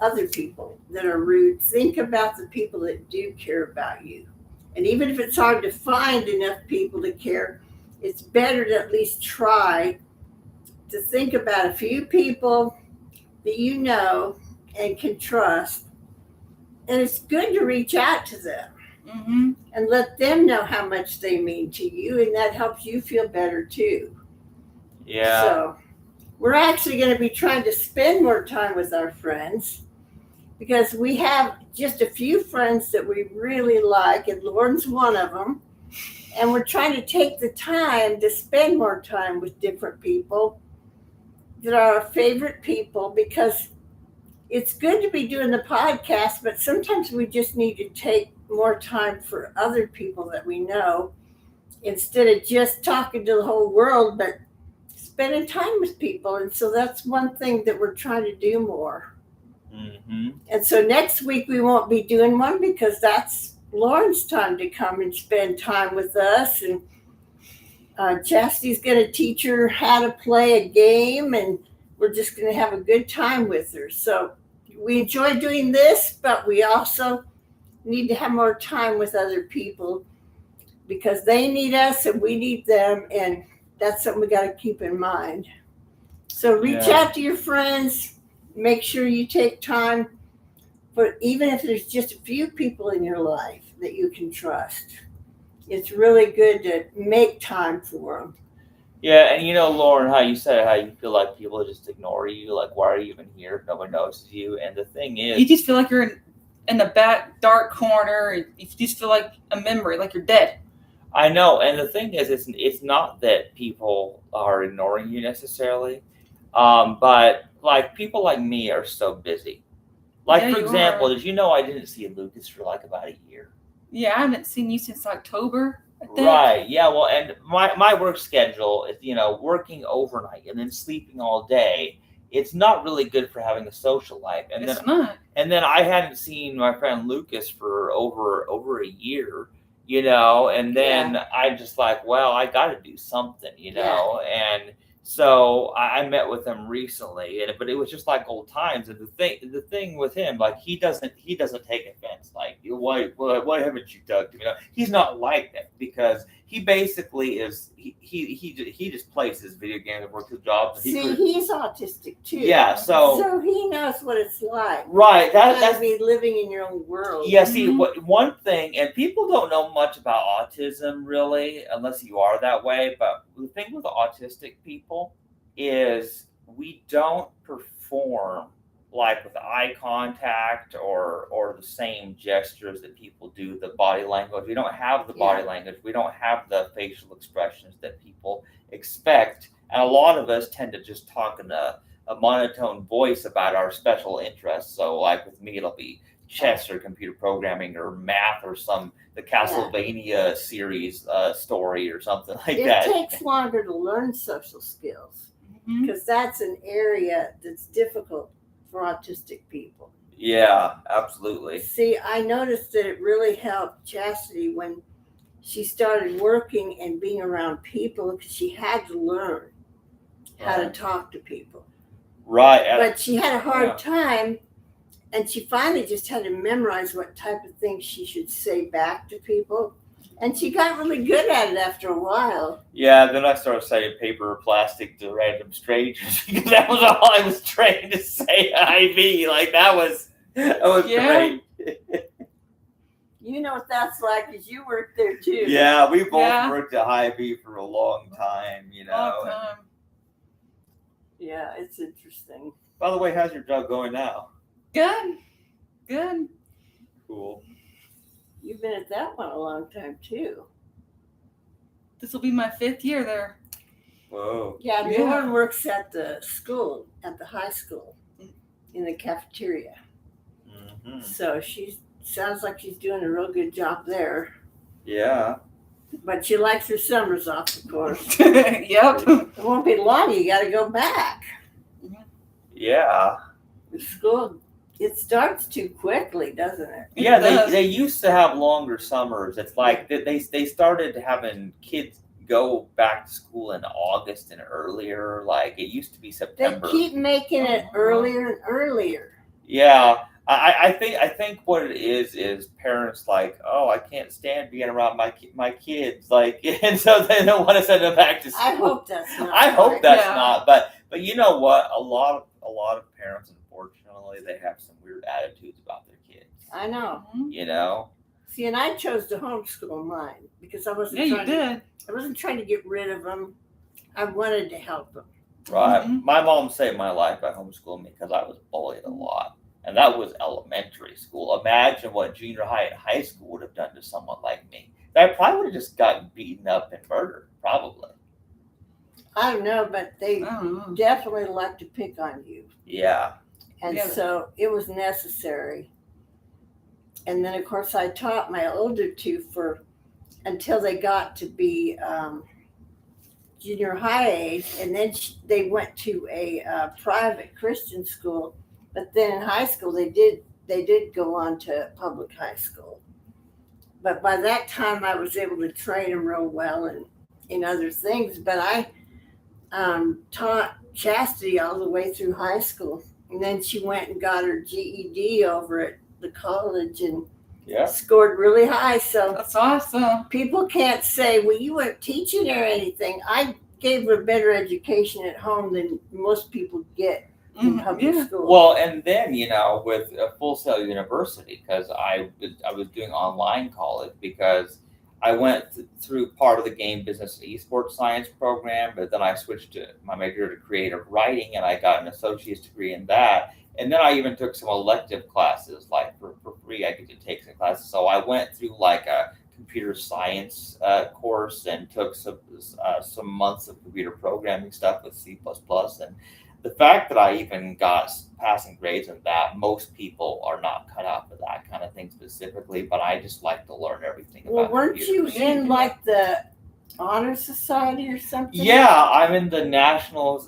Speaker 2: other people that are rude. Think about the people that do care about you. And even if it's hard to find enough people to care, it's better to at least try to think about a few people that you know and can trust. And it's good to reach out to them and let them know how much they mean to you, and that helps you feel better too.
Speaker 1: Yeah.
Speaker 2: So we're actually going to be trying to spend more time with our friends because we have just a few friends that we really like, and Lauren's one of them. And we're trying to take the time to spend more time with different people that are our favorite people, because it's good to be doing the podcast, but sometimes we just need to take more time for other people that we know instead of just talking to the whole world, but spending time with people. And so that's one thing that we're trying to do more.
Speaker 1: Mm-hmm.
Speaker 2: And so next week we won't be doing one because that's Lauren's time to come and spend time with us. And Chastity's going to teach her how to play a game, and we're just going to have a good time with her. So we enjoy doing this, but we also need to have more time with other people because they need us and we need them. And that's something we got to keep in mind. So reach out to your friends. Make sure you take time for, even if there's just a few people in your life that you can trust. It's really good to make time for them.
Speaker 1: Yeah, and Lauren, how you said how you feel like people just ignore you. Like, why are you even here if no one notices you? And the thing is,
Speaker 3: you just feel like you're in the back dark corner. You just feel like a memory, like you're dead.
Speaker 1: I know, and the thing is, it's not that people are ignoring you necessarily, but like people like me are so busy. Like, for example, did you know I didn't see Lucas for like about a year?
Speaker 3: Yeah, I haven't seen you since October, I think.
Speaker 1: Right. Yeah. Well, and my work schedule is, working overnight and then sleeping all day. It's not really good for having a social life. And
Speaker 3: it's not.
Speaker 1: And then I hadn't seen my friend Lucas for over a year, and then I just like, well, I got to do something, and So I met with him recently, but it was just like old times. And the thing with him, like he doesn't take offense. Like why haven't you talked to me? He's not like that because he basically is. He just plays his video games and works his jobs.
Speaker 2: He's autistic too.
Speaker 1: Yeah,
Speaker 2: so he knows what it's like.
Speaker 1: Right, that's
Speaker 2: be living in your own world.
Speaker 1: Yeah, see, one thing, and people don't know much about autism really, unless you are that way. But the thing with autistic people is we don't perform like with eye contact or the same gestures that people do. The body language, we don't have the body language. We don't have the facial expressions that people expect, and a lot of us tend to just talk in a monotone voice about our special interests. So, like with me, it'll be chess or computer programming or math or the Castlevania series story or something like that.
Speaker 2: It takes longer to learn social skills because that's an area that's difficult for autistic people.
Speaker 1: Yeah, absolutely.
Speaker 2: See, I noticed that it really helped Chastity when she started working and being around people because she had to learn how to talk to people.
Speaker 1: Right.
Speaker 2: But she had a hard time, and she finally just had to memorize what type of things she should say back to people. And she got really good at it after a while.
Speaker 1: Yeah, then I started saying paper or plastic to random strangers because that was all I was trained to say. IV, like that was great.
Speaker 2: You know what that's like because you worked there too.
Speaker 1: Yeah, we both worked at Hy-Vee for a long time,
Speaker 2: Yeah, it's interesting.
Speaker 1: By the way, how's your job going now?
Speaker 3: Good.
Speaker 1: Cool.
Speaker 2: You've been at that one a long time too.
Speaker 3: This will be my 5th year there.
Speaker 1: Whoa.
Speaker 2: Yeah, Lauren works at the school, at the high school, in the cafeteria.
Speaker 1: Mm-hmm.
Speaker 2: So sounds like she's doing a real good job there.
Speaker 1: Yeah.
Speaker 2: But she likes her summers off, of course.
Speaker 3: Yep.
Speaker 2: It won't be long. You got to go back.
Speaker 1: Yeah.
Speaker 2: The school, it starts too quickly, doesn't it?
Speaker 1: Yeah, they used to have longer summers. It's like they started having kids go back to school in August and earlier. Like it used to be September.
Speaker 2: They keep making it earlier and earlier.
Speaker 1: Yeah. I think what it is parents like, oh, I can't stand being around my kids, like, and so they don't want to send them back to school.
Speaker 2: I hope that's not.
Speaker 1: I hope that's not, but you know what? A lot of parents, unfortunately, they have some weird attitudes about their kids.
Speaker 2: I know.
Speaker 1: You know.
Speaker 2: See, and I chose to homeschool mine because I wasn't. I wasn't trying to get rid of them. I wanted to help them.
Speaker 1: Right. Mm-hmm. My mom saved my life by homeschooling me because I was bullied a lot. And that was elementary school. Imagine what junior high and high school would have done to someone like me. I probably would have just gotten beaten up and murdered, probably.
Speaker 2: I don't know, but they definitely like to pick on you.
Speaker 1: Yeah.
Speaker 2: And so it was necessary. And then, of course, I taught my older two until they got to be junior high age. And then they went to a private Christian school. But then in high school, they did go on to public high school. But by that time, I was able to train them real well and in other things. But I taught Chastity all the way through high school. And then she went and got her GED over at the college and scored really high. So
Speaker 3: that's awesome.
Speaker 2: People can't say, well, you weren't teaching her anything. I gave her a better education at home than most people get. School.
Speaker 1: Well, and then with Full Sail University, because I was doing online college because I went through part of the game business esports science program, but then I switched to my major to creative writing, and I got an associate's degree in that. And then I even took some elective classes, like for free. I could take some classes, so I went through like a computer science course and took some months of computer programming stuff with C++. And the fact that I even got passing grades in that, most people are not cut out for that kind of thing specifically, but I just like to learn everything about
Speaker 2: Well, weren't you in like the Honor Society or something?
Speaker 1: Yeah, I'm in the National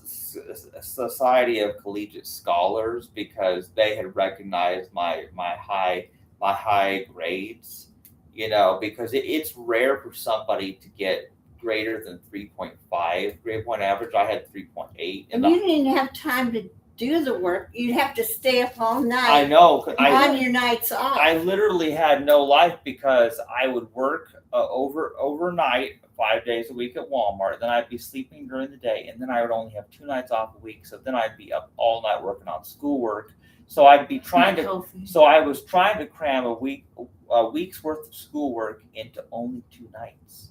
Speaker 1: Society of Collegiate Scholars because they had recognized my high grades, because it's rare for somebody to get greater than 3.5 grade point average. I had 3.8.
Speaker 2: And you didn't even have time to do the work. You'd have to stay up all night.
Speaker 1: I know.
Speaker 2: On your nights off.
Speaker 1: I literally had no life because I would work overnight 5 days a week at Walmart. Then I'd be sleeping during the day, and then I would only have 2 nights off a week. So then I'd be up all night working on schoolwork. So I'd be trying to.
Speaker 3: Healthy.
Speaker 1: So I was trying to cram a week's worth of schoolwork into only 2 nights,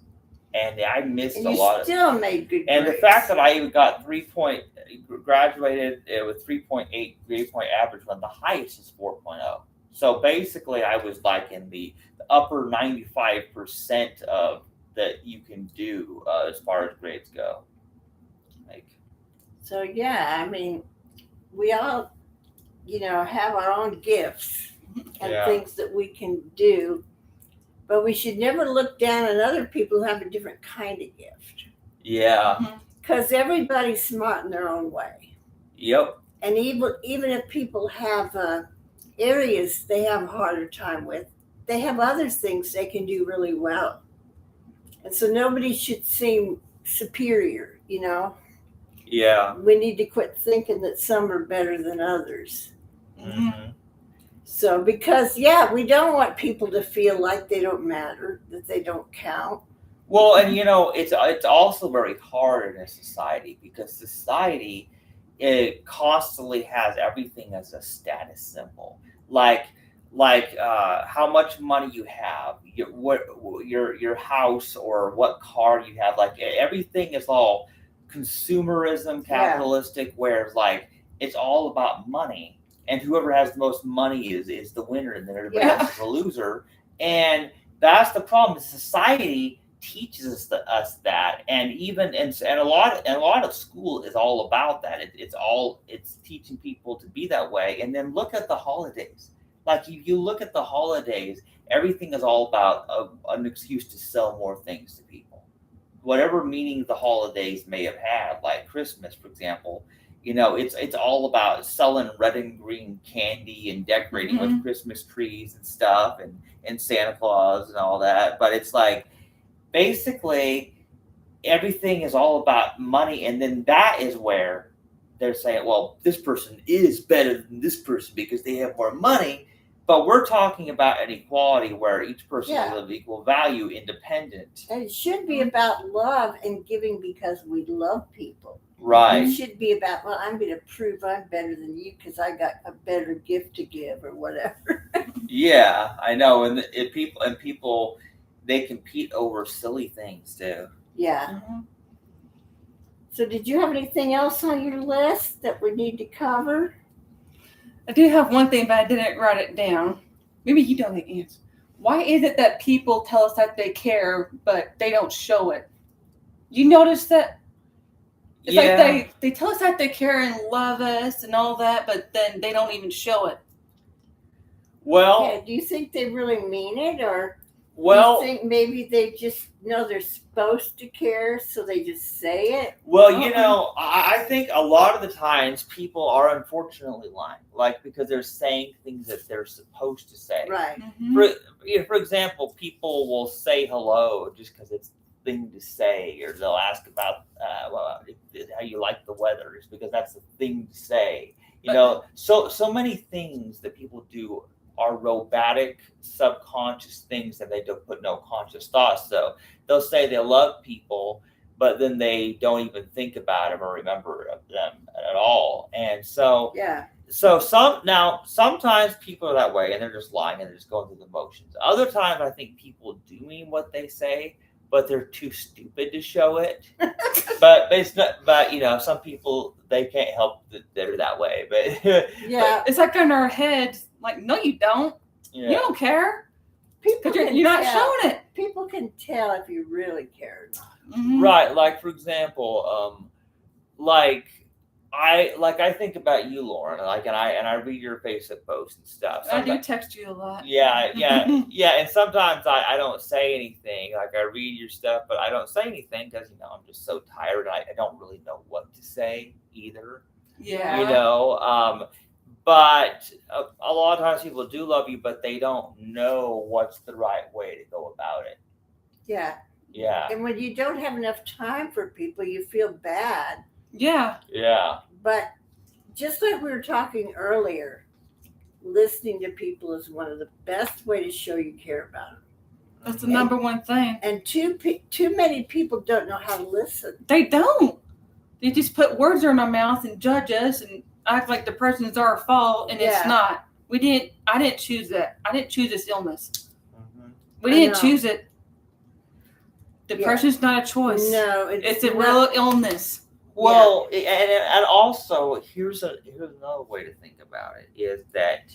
Speaker 1: and I missed
Speaker 2: and
Speaker 1: a
Speaker 2: you
Speaker 1: lot.
Speaker 2: Still made good.
Speaker 1: And
Speaker 2: grades.
Speaker 1: the fact that I even got graduated with 3.8 grade point average when the highest is 4.0. So basically, I was like in the upper 95% of that you can do as far as grades go. Like,
Speaker 2: so yeah, I mean, we all, have our own gifts and things that we can do, but we should never look down on other people who have a different kind of gift.
Speaker 1: Yeah.
Speaker 2: Because everybody's smart in their own way.
Speaker 1: Yep.
Speaker 2: And even if people have areas they have a harder time with, they have other things they can do really well. And so nobody should seem superior,
Speaker 1: Yeah.
Speaker 2: We need to quit thinking that some are better than others.
Speaker 1: Mm-hmm.
Speaker 2: So, because, we don't want people to feel like they don't matter, that they don't count.
Speaker 1: Well, and it's also very hard in a society because society, it constantly has everything as a status symbol, like how much money you have, your house, or what car you have. Like everything is all consumerism, capitalistic, where like it's all about money, and whoever has the most money is the winner, and then everybody else is a loser. And that's the problem. Society teaches us that, and a lot of school is all about that. It's teaching people to be that way. And then look at the holidays. Like you look at the holidays, everything is all about an excuse to sell more things to people, whatever meaning the holidays may have had. Like Christmas, for example, it's all about selling red and green candy and decorating with Christmas trees and stuff, and Santa Claus and all that. But it's like, basically, everything is all about money, and then that is where they're saying, well, this person is better than this person because they have more money. But we're talking about an equality where each person is of equal value, independent.
Speaker 2: And it should be about love and giving because we love people.
Speaker 1: Right.
Speaker 2: It should be about, well, I'm going to prove I'm better than you because I got a better gift to give or whatever.
Speaker 1: Yeah, I know. And people, they compete over silly things too.
Speaker 2: Yeah. So did you have anything else on your list that we need to cover?
Speaker 3: I do have one thing, but I didn't write it down. Maybe you don't the answer. Why is it that people tell us that they care, but they don't show it? You notice that? It's like they tell us that they care and love us and all that, but then they don't even show it.
Speaker 1: Well,
Speaker 2: do you think they really mean it, or
Speaker 1: well,
Speaker 2: do you think maybe they just know they're supposed to care, so they just say it?
Speaker 1: Well, I think a lot of the times people are unfortunately lying, like because they're saying things that they're supposed to say.
Speaker 2: Right.
Speaker 1: For example, people will say hello just because it's the thing to say, or they'll ask about how you like the weather, is because that's the thing to say. So many things that people do are robotic, subconscious things that they don't put no conscious thoughts. So they'll say they love people, but then they don't even think about them or remember them at all. And so, sometimes people are that way and they're just lying and they're just going through the motions. Other times, I think people do mean what they say, but they're too stupid to show it. But some people, they can't help that they're that way. But
Speaker 3: it's like in our heads. Like, no, you don't. Yeah. You don't care. You're not showing it.
Speaker 2: People can tell if you really care or not.
Speaker 3: Mm-hmm.
Speaker 1: Right. Like, for example, I think about you, Lauren. And I read your Facebook posts and stuff.
Speaker 3: I do text you a lot.
Speaker 1: Yeah. And sometimes I don't say anything. Like, I read your stuff, but I don't say anything because I'm just so tired. I don't really know what to say either.
Speaker 3: Yeah.
Speaker 1: But a lot of times people do love you, but they don't know what's the right way to go about it.
Speaker 2: Yeah.
Speaker 1: Yeah.
Speaker 2: And when you don't have enough time for people, you feel bad.
Speaker 3: Yeah.
Speaker 1: Yeah.
Speaker 2: But just like we were talking earlier, listening to people is one of the best way to show you care about them.
Speaker 3: That's the number one thing.
Speaker 2: And too many people don't know how to listen.
Speaker 3: They don't. They just put words in my mouth and judge us and act like depression is our fault, and it's not. I didn't choose that. I didn't choose this illness. We didn't choose it. Depression's not a choice.
Speaker 2: No,
Speaker 3: it's a real illness.
Speaker 1: Well, and also here's another way to think about it is that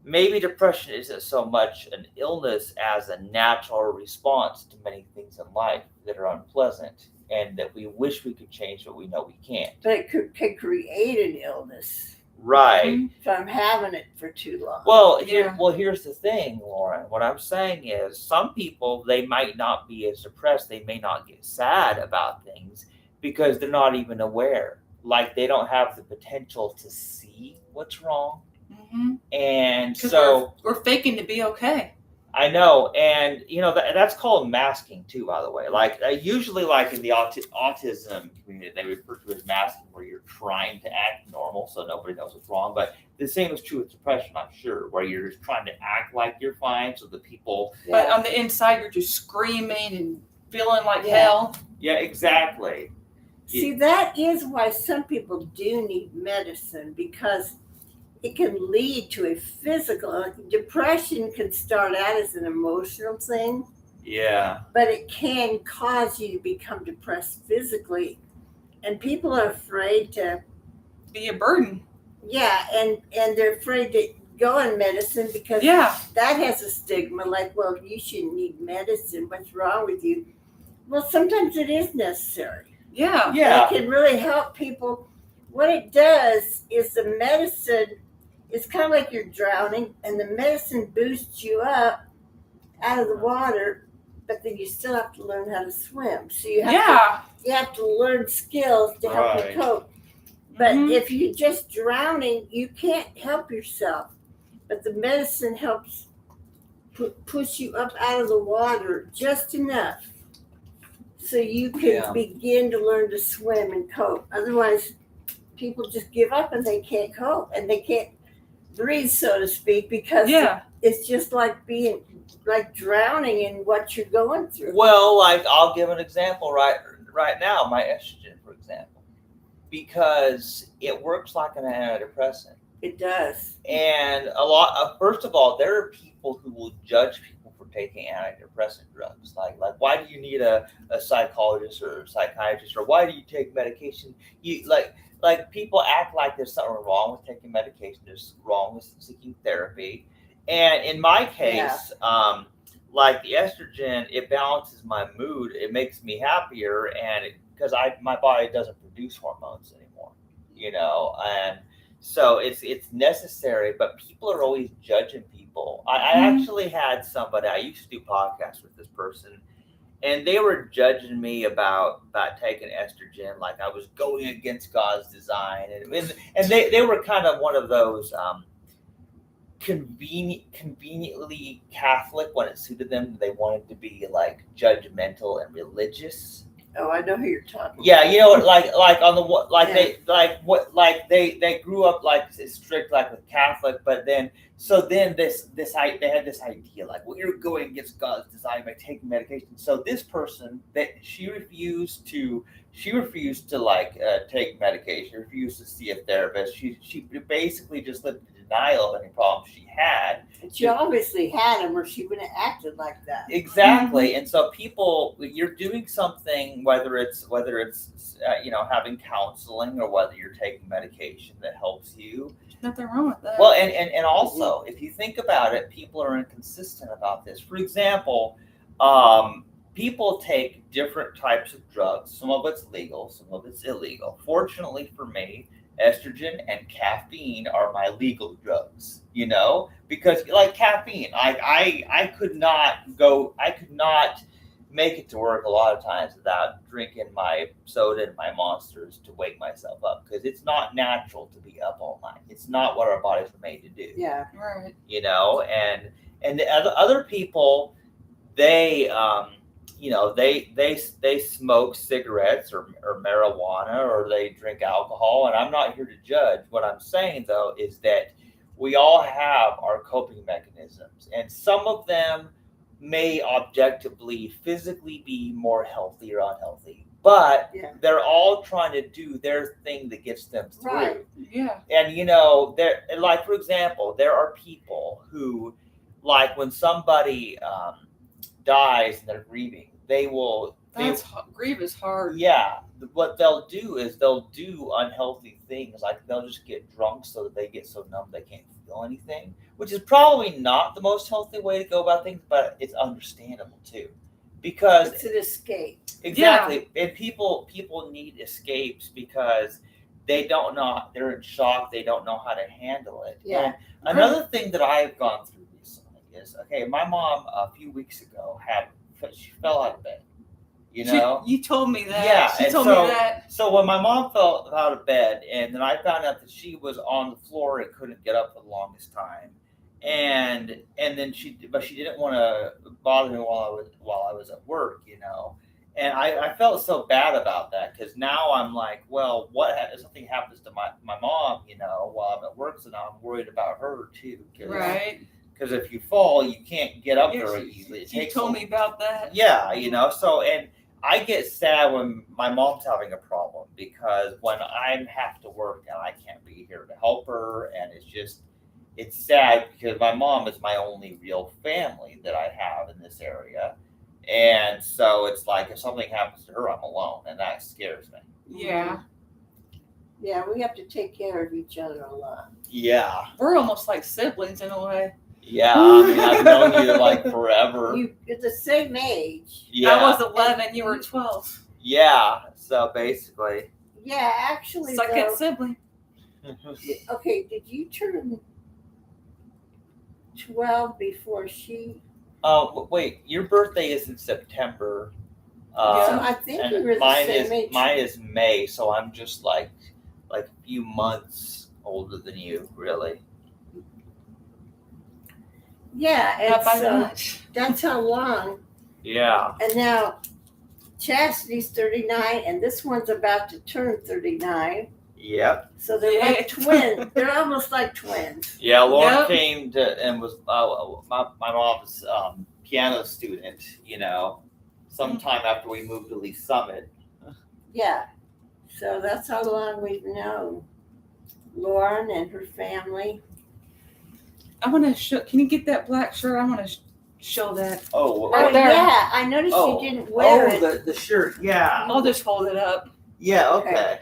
Speaker 1: maybe depression isn't so much an illness as a natural response to many things in life that are unpleasant and that we wish we could change, but we know we can't.
Speaker 2: But it can create an illness.
Speaker 1: Right.
Speaker 2: If I'm having it for too long.
Speaker 1: Well, here's the thing, Lauren. What I'm saying is some people, they might not be as depressed. They may not get sad about things because they're not even aware. Like they don't have the potential to see what's wrong.
Speaker 3: Mm-hmm.
Speaker 1: And so
Speaker 3: we're faking to be okay.
Speaker 1: I know. And, that's called masking too, by the way. Like usually like in the autism community, they refer to it as masking where you're trying to act normal so nobody knows what's wrong. But the same is true with depression, I'm sure, where you're just trying to act like you're fine so the people.
Speaker 3: But on the inside, you're just screaming and feeling like hell.
Speaker 1: Yeah, exactly.
Speaker 2: See, that is why some people do need medicine because it can lead to a physical. Depression can start out as an emotional thing.
Speaker 1: Yeah.
Speaker 2: But it can cause you to become depressed physically. And people are afraid to
Speaker 3: be a burden.
Speaker 2: Yeah, and they're afraid to go on medicine because that has a stigma. Like, well, you shouldn't need medicine. What's wrong with you? Well, sometimes it is necessary.
Speaker 3: Yeah.
Speaker 2: It can really help people. What it does is the medicine, it's kind of like you're drowning, and the medicine boosts you up out of the water, but then you still have to learn how to swim. So you have to learn skills to help you cope. But if you're just drowning, you can't help yourself. But the medicine helps push you up out of the water just enough so you can begin to learn to swim and cope. Otherwise, people just give up and they can't cope and they can't breathe, so to speak, because it's just like being like drowning in what you're going through.
Speaker 1: Well, like I'll give an example right now, my estrogen, for example, because it works like an antidepressant.
Speaker 2: It does.
Speaker 1: And first of all, there are people who will judge people for taking antidepressant drugs. Like why do you need a psychologist or a psychiatrist, or why do you take medication? You like people act like there's something wrong with taking medication. There's wrong with seeking therapy. And in my case, like the estrogen, it balances my mood. It makes me happier, and because my body doesn't produce hormones anymore, and so it's necessary. But people are always judging people. I actually had somebody. I used to do podcasts with this person, and they were judging me about taking estrogen, like I was going against God's design, and they were kind of one of those conveniently Catholic when it suited them. They wanted to be like judgmental and religious.
Speaker 2: Oh, I know who you're talking.
Speaker 1: Yeah, like on the they grew up like strict like with Catholic, but then they had this idea like, well, you're going against God's design by taking medication. So this person she refused to like take medication, refused to see a therapist. She basically just lived in denial of any problems she had.
Speaker 2: And she obviously had them, or she wouldn't have acted like that.
Speaker 1: Exactly. And so you're doing something, whether it's having counseling or whether you're taking medication that helps you.
Speaker 3: There's nothing wrong with that.
Speaker 1: Well, and also, if you think about it, people are inconsistent about this. For example, people take different types of drugs. Some of it's legal, some of it's illegal. Fortunately for me, estrogen and caffeine are my legal drugs, because like caffeine, I could not make it to work a lot of times without drinking my soda and my Monsters to wake myself up, because it's not natural to be up all night. It's not what our bodies are made to do.
Speaker 2: Yeah.
Speaker 3: Right.
Speaker 1: And the other people, they they smoke cigarettes or marijuana, or they drink alcohol, and I'm not here to judge. What I'm saying though is that we all have our coping mechanisms, and some of them may objectively physically be more healthy or unhealthy, but they're all trying to do their thing that gets them through.
Speaker 2: Right.
Speaker 3: Yeah.
Speaker 1: And there, like for example, there are people who, like when somebody dies and they're grieving,
Speaker 3: grief is hard.
Speaker 1: Yeah, what they'll do is they'll do unhealthy things, like they'll just get drunk so that they get so numb they can't feel anything, which is probably not the most healthy way to go about things, but it's understandable too, because
Speaker 2: it's an escape.
Speaker 1: Exactly. And people need escapes because they don't know, they're in shock, they don't know how to handle it.
Speaker 2: Yeah.
Speaker 1: And another thing that I've gone through recently is, okay, my mom a few weeks ago she fell out of bed.
Speaker 3: You told me that.
Speaker 1: Yeah,
Speaker 3: she told me that.
Speaker 1: So when my mom fell out of bed, and then I found out that she was on the floor and couldn't get up for the longest time, and then she didn't want to bother me while I was at work, and I felt so bad about that, because now I'm like, well, what if something happens to my mom, while I'm at work? So now I'm worried about her too.
Speaker 3: Right.
Speaker 1: Because if you fall, you can't get up very easily.
Speaker 3: You told me about that.
Speaker 1: Yeah, so, and I get sad when my mom's having a problem, because when I have to work and I can't be here to help her, and it's sad because my mom is my only real family that I have in this area. And so it's like, if something happens to her, I'm alone, and that scares me.
Speaker 3: Yeah.
Speaker 2: Yeah, we have to take care of each other a lot.
Speaker 1: Yeah.
Speaker 3: We're almost like siblings in a way.
Speaker 1: Yeah, I mean, I've known you like forever.
Speaker 2: You're the same age.
Speaker 1: Yeah.
Speaker 3: I was 11, you were 12.
Speaker 1: Yeah, so basically.
Speaker 2: Yeah, actually,
Speaker 3: second sibling.
Speaker 2: Okay, did you turn 12 before she?
Speaker 1: Wait, your birthday is in September.
Speaker 2: So I think we were the same age.
Speaker 1: Mine is May, so I'm just like a few months older than you, really.
Speaker 2: Yeah,
Speaker 3: Not by
Speaker 2: and
Speaker 3: much.
Speaker 2: that's how long.
Speaker 1: Yeah.
Speaker 2: And now Chastity's 39, and this one's about to turn 39.
Speaker 1: Yep.
Speaker 2: So they're like twins. They're almost like twins.
Speaker 1: Yeah, Lauren came to and was my mom's piano student, sometime after we moved to Lee Summit.
Speaker 2: Yeah. So that's how long we've known Lauren and her family.
Speaker 3: I want to show. Can you get that black shirt? I want to show that.
Speaker 1: Oh,
Speaker 3: right there.
Speaker 2: Yeah, I noticed you didn't wear it.
Speaker 1: The shirt. Yeah.
Speaker 3: I'll just hold it up.
Speaker 1: Yeah. Okay.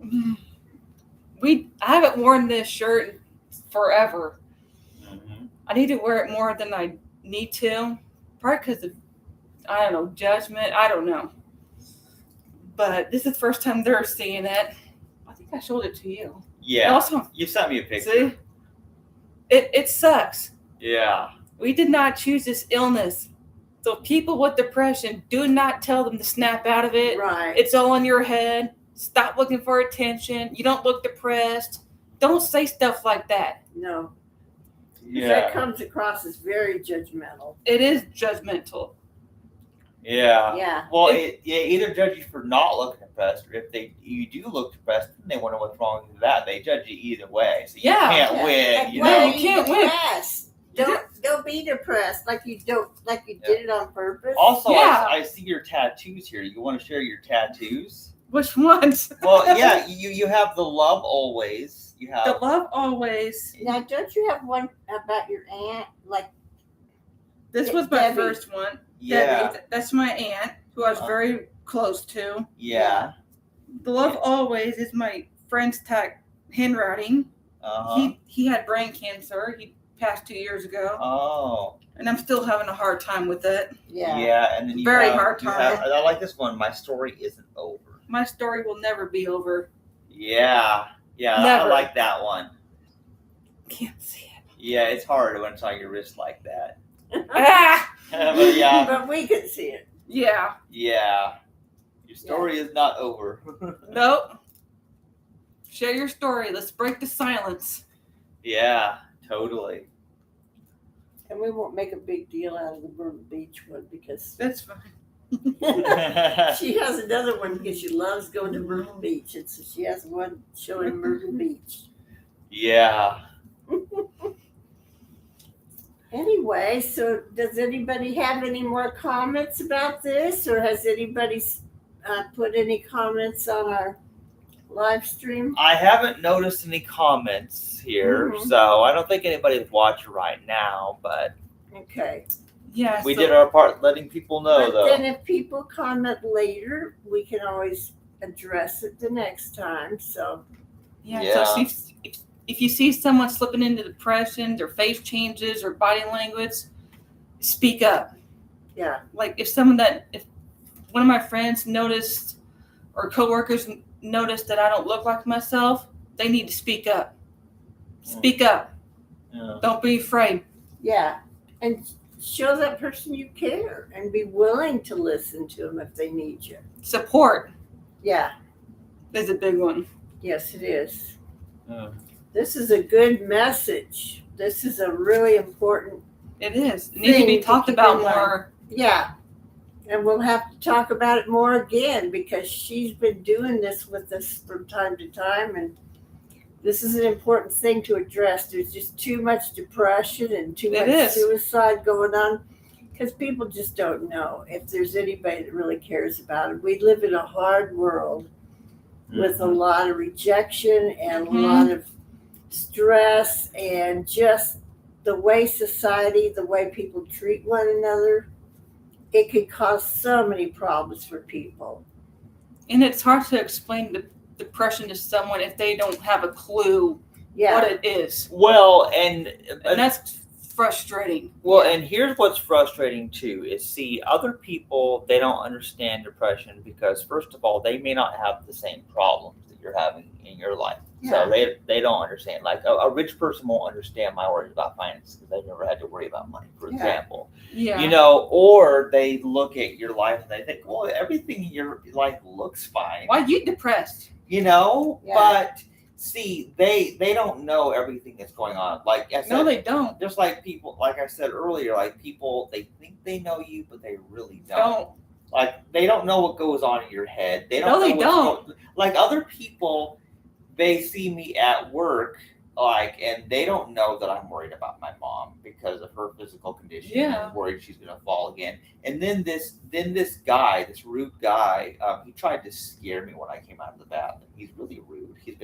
Speaker 3: I haven't worn this shirt forever.
Speaker 1: Mm-hmm.
Speaker 3: I need to wear it more than I need to, probably because of, I don't know, judgment. I don't know. But this is the first time they're seeing it. I think I showed it to you.
Speaker 1: Yeah.
Speaker 3: Also,
Speaker 1: you sent me a picture.
Speaker 3: See? It sucks.
Speaker 1: Yeah.
Speaker 3: We did not choose this illness. So people with depression, do not tell them to snap out of it.
Speaker 2: Right.
Speaker 3: It's all in your head. Stop looking for attention. You don't look depressed. Don't say stuff like that.
Speaker 2: No.
Speaker 1: Yeah.
Speaker 2: That comes across as very judgmental.
Speaker 3: It is judgmental.
Speaker 1: Yeah.
Speaker 2: Yeah.
Speaker 1: Well, it either judge you for not looking depressed, or if you do look depressed, then they wonder what's wrong with that. They judge you either way, so you can't win.
Speaker 2: And
Speaker 1: You
Speaker 2: why
Speaker 1: know.
Speaker 2: are
Speaker 3: You can't win.
Speaker 2: depressed? Don't be depressed like you did it on purpose.
Speaker 1: Also,
Speaker 3: Yeah.
Speaker 1: I see your tattoos here. You want to share your tattoos?
Speaker 3: Which ones?
Speaker 1: Well, yeah. You have the love always. You have
Speaker 3: The love always.
Speaker 2: Now, don't you have one about your aunt? Like,
Speaker 3: This was my
Speaker 2: Debbie.
Speaker 3: first one.
Speaker 1: Yeah.
Speaker 3: Debbie, that's my aunt, who I was very close to.
Speaker 1: Yeah.
Speaker 3: The love always is my friend's handwriting.
Speaker 1: Uh-huh.
Speaker 3: He had brain cancer. He passed 2 years ago,
Speaker 1: Oh.
Speaker 3: and I'm still having a hard time with it.
Speaker 2: yeah.
Speaker 1: And then you
Speaker 3: Very
Speaker 1: have,
Speaker 3: hard
Speaker 1: you
Speaker 3: time.
Speaker 1: have- I like this one. My story isn't over.
Speaker 3: My story will never be over.
Speaker 1: Yeah. I
Speaker 3: Never.
Speaker 1: like that one.
Speaker 3: Can't see it.
Speaker 1: Yeah, it's hard when it's on your wrist like that.
Speaker 3: Ah!
Speaker 1: But yeah.
Speaker 2: But we could see it.
Speaker 3: Yeah.
Speaker 1: Yeah. Your story is not over.
Speaker 3: Nope. Share your story. Let's break the silence.
Speaker 1: Yeah, totally.
Speaker 2: And we won't make a big deal out of the Myrtle Beach one because
Speaker 3: That's fine.
Speaker 2: she has another one because she loves going to Myrtle Beach. And so she has one showing Myrtle Beach.
Speaker 1: Yeah.
Speaker 2: Anyway, so does anybody have any more comments about this, or has anybody put any comments on our live stream?
Speaker 1: I haven't noticed any comments here, so I don't think anybody's watching right now, but
Speaker 2: Okay.
Speaker 3: Yeah.
Speaker 1: we did our part letting people know,
Speaker 2: But
Speaker 1: though.
Speaker 2: then if people comment later, we can always address it the next time. So
Speaker 3: Yeah. So if you see someone slipping into depression, their face changes or body language, speak up.
Speaker 2: yeah,
Speaker 3: Like if one of my friends noticed or coworkers noticed that I don't look like myself, they need to speak up. Speak up.
Speaker 1: Yeah.
Speaker 3: Don't be afraid.
Speaker 2: yeah, and show that person you care and be willing to listen to them if they need you.
Speaker 3: Support
Speaker 2: Yeah,
Speaker 3: is a big one.
Speaker 2: yes, it is.
Speaker 1: Yeah.
Speaker 2: This is a good message. This is a really important.
Speaker 3: It is. It needs to be talked about more.
Speaker 2: Yeah. And we'll have to talk about it more again because she's been doing this with us from time to time. And this is an important thing to address. There's just too much depression and too much suicide going on because people just don't know if there's anybody that really cares about it. We live in a hard world with a lot of rejection and a lot of stress and just the way society, the way people treat one another, it could cause so many problems for people.
Speaker 3: And it's hard to explain the depression to someone if they don't have a clue what it is.
Speaker 1: Well, and
Speaker 3: that's frustrating.
Speaker 1: Well, and here's what's frustrating too is see other people, they don't understand depression because first of all, they may not have the same problems that you're having in your life. So they don't understand. Like a rich person won't understand my worries about finances because they've never had to worry about money, for example.
Speaker 3: Yeah.
Speaker 1: You know, or they look at your life and they think, well, everything in your life looks fine.
Speaker 3: Why are you depressed?
Speaker 1: You know, but see, they don't know everything that's going on. Like I said,
Speaker 3: no, they don't.
Speaker 1: Just like people, like I said earlier, like people, they think they know you, but they really don't. Like they don't know what goes on in your head. They don't. Like other people, they see me at work, and they don't know that I'm worried about my mom because of her physical condition.
Speaker 3: Yeah.
Speaker 1: I'm worried she's gonna fall again. And then this guy, this rude guy, he tried to scare me when I came out of the bathroom. He's really rude. He's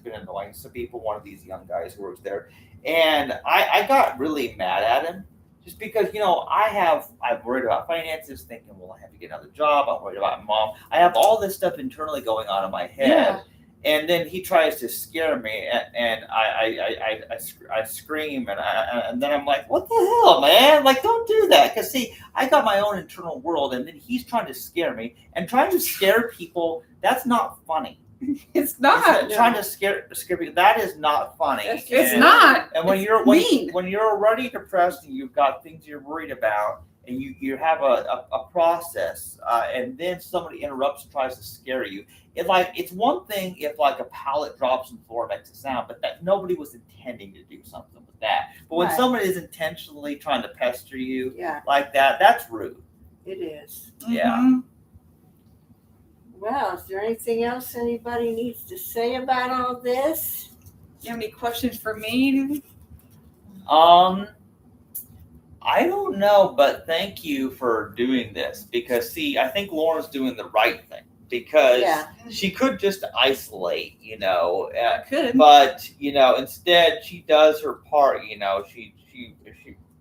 Speaker 1: been annoying some people. One of these young guys who works there, and I got really mad at him just because I'm worried about finances, thinking, well, I have to get another job. I'm worried about my mom. I have all this stuff internally going on in my head.
Speaker 3: Yeah.
Speaker 1: And then he tries to scare me, and I scream, and then I'm like, what the hell, man? Like, don't do that. Because, see, I got my own internal world, and then he's trying to scare me. And trying to scare people, that's not funny.
Speaker 3: It's not.
Speaker 1: Trying to scare people, that is not funny.
Speaker 3: It's not.
Speaker 1: And when you're already depressed and you've got things you're worried about, and you have a process, and then somebody interrupts and tries to scare you. It's one thing if like a pallet drops on the floor and makes a sound, but that nobody was intending to do something with that. But when someone is intentionally trying to pester you like that, that's rude.
Speaker 2: It is.
Speaker 1: Yeah.
Speaker 3: Mm-hmm.
Speaker 2: Well, is there anything else anybody needs to say about all this?
Speaker 3: You have any questions for me?
Speaker 1: I don't know, but thank you for doing this because, see, I think Lauren's doing the right thing because she could just isolate,
Speaker 3: Could.
Speaker 1: But, instead she does her part, she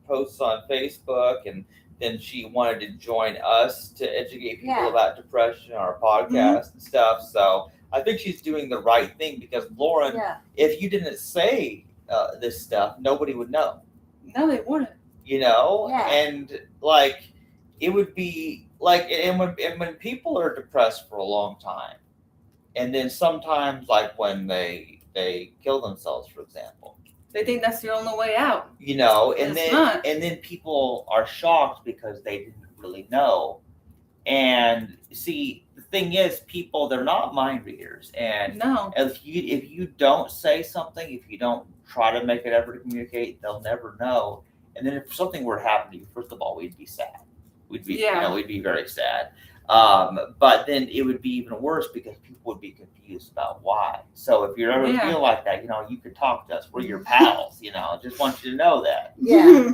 Speaker 1: posts on Facebook and then she wanted to join us to educate people about depression on our podcast and stuff. So I think she's doing the right thing because, Lauren, if you didn't say this stuff, nobody would know.
Speaker 3: No, they wouldn't.
Speaker 1: And it would be and when people are depressed for a long time, and then sometimes when they kill themselves, for example,
Speaker 3: they think that's the only way out.
Speaker 1: And then people are shocked because they didn't really know. And see, the thing is, people, they're not mind readers, and if you don't say something, if you don't try to make an effort to communicate, they'll never know. And then if something were to happen to you, first of all, we'd be sad. We'd be, we'd be very sad. But then it would be even worse because people would be confused about why. So if you ever feel like that, you could talk to us. We're your pals, just want you to know that.
Speaker 2: Yeah.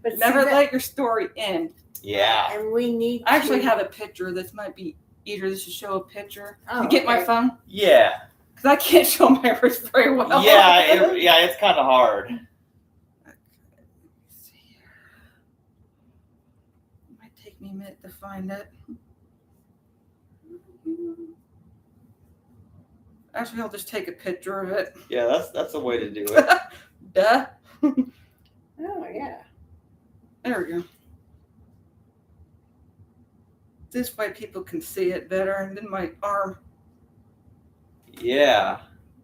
Speaker 3: But never let your story end.
Speaker 1: Yeah.
Speaker 2: And we need
Speaker 3: I actually have a picture. This might be easier. This should show a picture.
Speaker 2: Oh,
Speaker 3: you get my phone?
Speaker 1: Yeah.
Speaker 3: Because I can't show my wrist very well.
Speaker 1: Yeah, it's kind of hard.
Speaker 3: Okay. Let me see here. It might take me a minute to find it. Actually, I'll just take a picture of it.
Speaker 1: Yeah, that's the way to do it.
Speaker 3: Duh.
Speaker 2: Oh, yeah.
Speaker 3: There we go. This way people can see it better. And then my arm.
Speaker 1: Yeah.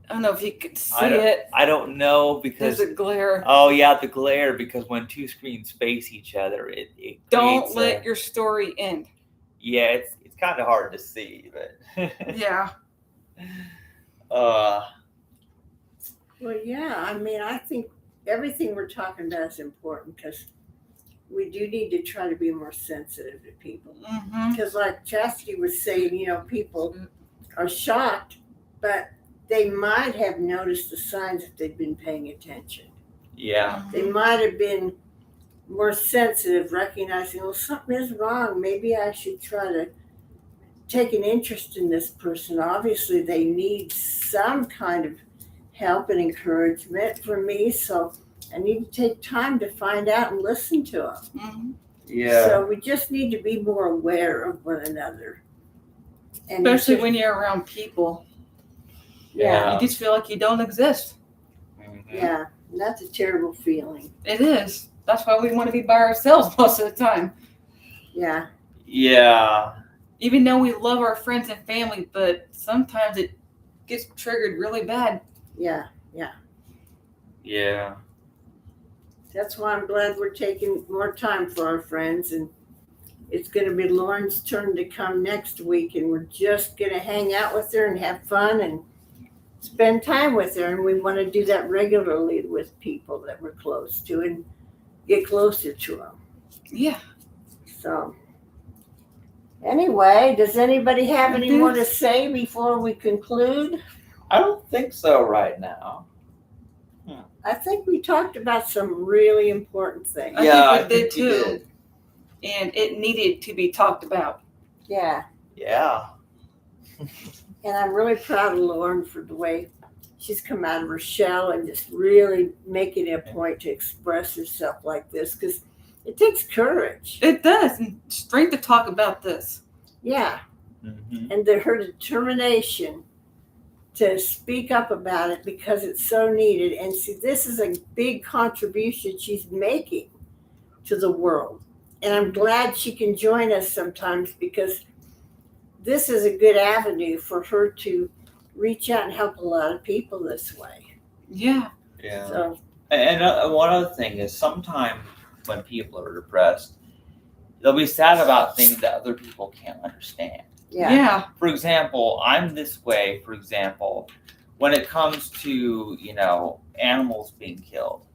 Speaker 3: I don't know if you can see it.
Speaker 1: I don't know because
Speaker 3: there's a glare.
Speaker 1: Oh yeah, the glare, because when two screens face each other, it
Speaker 3: don't let your story end.
Speaker 1: Yeah, it's kind of hard to see, but
Speaker 3: yeah.
Speaker 2: Well, yeah. I mean, I think everything we're talking about is important because we do need to try to be more sensitive to people. Because, like Chastity was saying, people are shocked, but they might have noticed the signs if they'd been paying attention.
Speaker 1: Yeah.
Speaker 2: They might have been more sensitive, recognizing, well, something is wrong. Maybe I should try to take an interest in this person. Obviously, they need some kind of help and encouragement from me, so I need to take time to find out and listen to them.
Speaker 1: Yeah.
Speaker 2: So we just need to be more aware of one another. And
Speaker 3: especially when you're around people.
Speaker 2: Yeah.
Speaker 3: You just feel like you don't exist.
Speaker 2: Yeah, and that's a terrible feeling.
Speaker 3: It is. That's why we want to be by ourselves most of the time.
Speaker 2: Yeah.
Speaker 1: Yeah.
Speaker 3: Even though we love our friends and family, but sometimes it gets triggered really bad.
Speaker 2: Yeah.
Speaker 1: Yeah.
Speaker 2: That's why I'm glad we're taking more time for our friends, and it's going to be Lauren's turn to come next week, and we're just going to hang out with her and have fun and spend time with her, and we want to do that regularly with people that we're close to and get closer to them.
Speaker 3: Yeah.
Speaker 2: So anyway, does anybody have any more to say before we conclude?
Speaker 1: I don't think so right now.
Speaker 2: I think we talked about some really important things.
Speaker 3: I think we did too. And it needed to be talked about.
Speaker 2: Yeah.
Speaker 1: Yeah.
Speaker 2: And I'm really proud of Lauren for the way she's come out of her shell and just really making it a point to express herself like this, because it takes courage.
Speaker 3: It does. And strength to talk about this.
Speaker 2: Yeah.
Speaker 1: Mm-hmm.
Speaker 2: And her determination to speak up about it because it's so needed. And see, this is a big contribution she's making to the world. And I'm glad she can join us sometimes, because this is a good avenue for her to reach out and help a lot of people this way.
Speaker 3: Yeah.
Speaker 1: Yeah.
Speaker 2: So,
Speaker 1: and one other thing is, sometimes when people are depressed, they'll be sad about things that other people can't understand.
Speaker 3: Yeah.
Speaker 1: For example, I'm this way, when it comes to, animals being killed.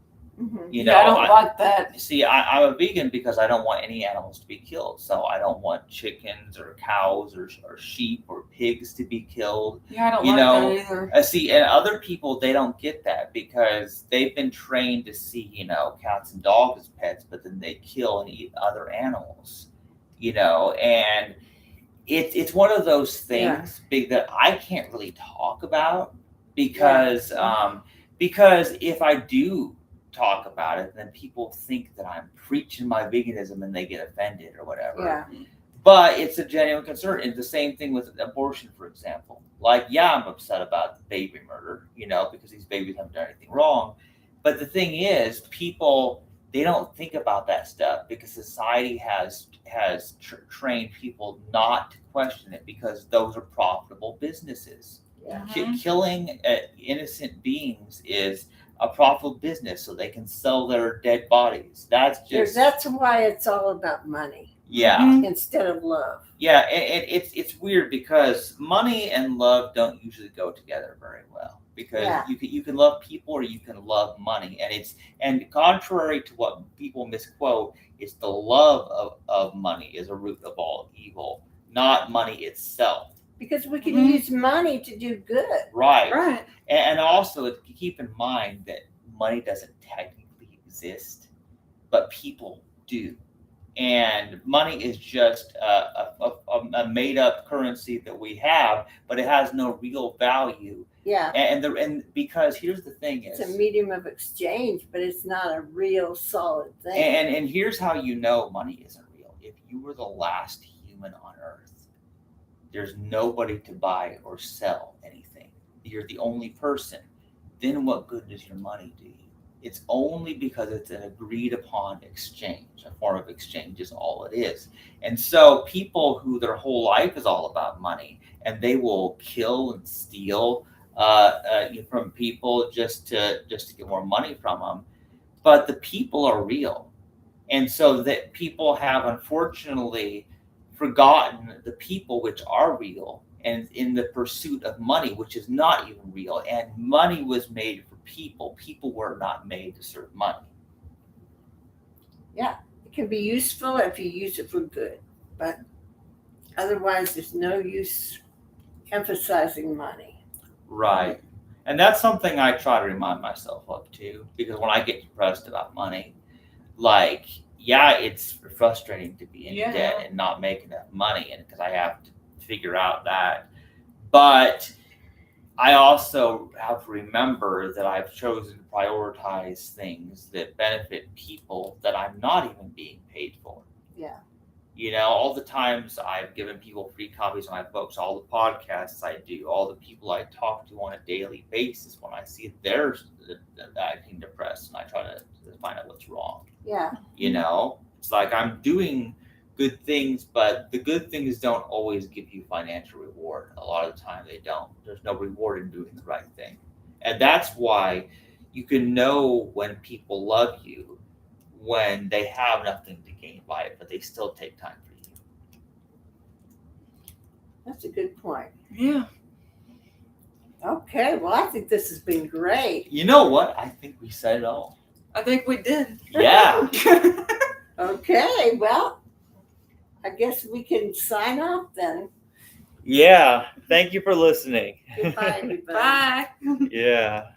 Speaker 2: mm-hmm.
Speaker 3: I don't like that.
Speaker 1: See, I'm a vegan because I don't want any animals to be killed. So I don't want chickens or cows or sheep or pigs to be killed.
Speaker 3: Yeah, I don't like that either.
Speaker 1: See, and other people, they don't get that because they've been trained to see, cats and dogs as pets, but then they kill and eat other animals, and it's one of those things big that I can't really talk about because if I do talk about it, then people think that I'm preaching my veganism and they get offended or whatever.
Speaker 2: Yeah.
Speaker 1: But it's a genuine concern. It's the same thing with abortion, for example. Like, I'm upset about baby murder, because these babies haven't done anything wrong. But the thing is, people, they don't think about that stuff because society has trained people not to question it because those are profitable businesses.
Speaker 2: Yeah.
Speaker 1: Killing innocent beings is a profitable business, so they can sell their dead bodies. That's
Speaker 2: why it's all about money.
Speaker 1: Yeah.
Speaker 2: Instead of love.
Speaker 1: Yeah, and it's weird because money and love don't usually go together very well. because you can love people or you can love money, and contrary to what people misquote, it's the love of money is a root of all evil, not money itself.
Speaker 2: Because we can use money to do good.
Speaker 1: Right. And also keep in mind that money doesn't technically exist, but people do. And money is just a made up currency that we have, but it has no real value.
Speaker 2: Yeah.
Speaker 1: And because here's the thing
Speaker 2: it's a medium of exchange, but it's not a real solid thing.
Speaker 1: And here's how you know money isn't real. If you were the last human on earth, there's nobody to buy or sell anything. You're the only person. Then what good does your money do you? It's only because it's an agreed upon exchange. A form of exchange is all it is. And so people who their whole life is all about money, and they will kill and steal from people just to get more money from them. But the people are real. And so that people have unfortunately forgotten the people which are real, and in the pursuit of money, which is not even real. And money was made for people. People were not made to serve money.
Speaker 2: Yeah, it can be useful if you use it for good, but otherwise there's no use emphasizing money.
Speaker 1: Right. And that's something I try to remind myself of too, because when I get depressed about money, like, yeah, it's frustrating to be in debt and not make enough money, and because I have to figure out that. But I also have to remember that I've chosen to prioritize things that benefit people that I'm not even being paid for.
Speaker 2: Yeah.
Speaker 1: You know, all the times I've given people free copies of my books, all the podcasts I do, all the people I talk to on a daily basis, when I see they're acting depressed, and I try to find out what's wrong.
Speaker 2: Yeah.
Speaker 1: You know, it's like I'm doing good things, but the good things don't always give you financial reward. A lot of the time they don't. There's no reward in doing the right thing. And that's why you can know when people love you when they have nothing to gain by it, but they still take time for you.
Speaker 2: That's a good point.
Speaker 3: Yeah.
Speaker 2: Okay, well, I think this has been great.
Speaker 1: You know what? I think we said it all.
Speaker 3: I think we did.
Speaker 1: Yeah.
Speaker 2: Okay, well, I guess we can sign off then.
Speaker 1: Yeah. Thank you for listening.
Speaker 2: Goodbye, everybody.
Speaker 3: Bye.
Speaker 1: Yeah.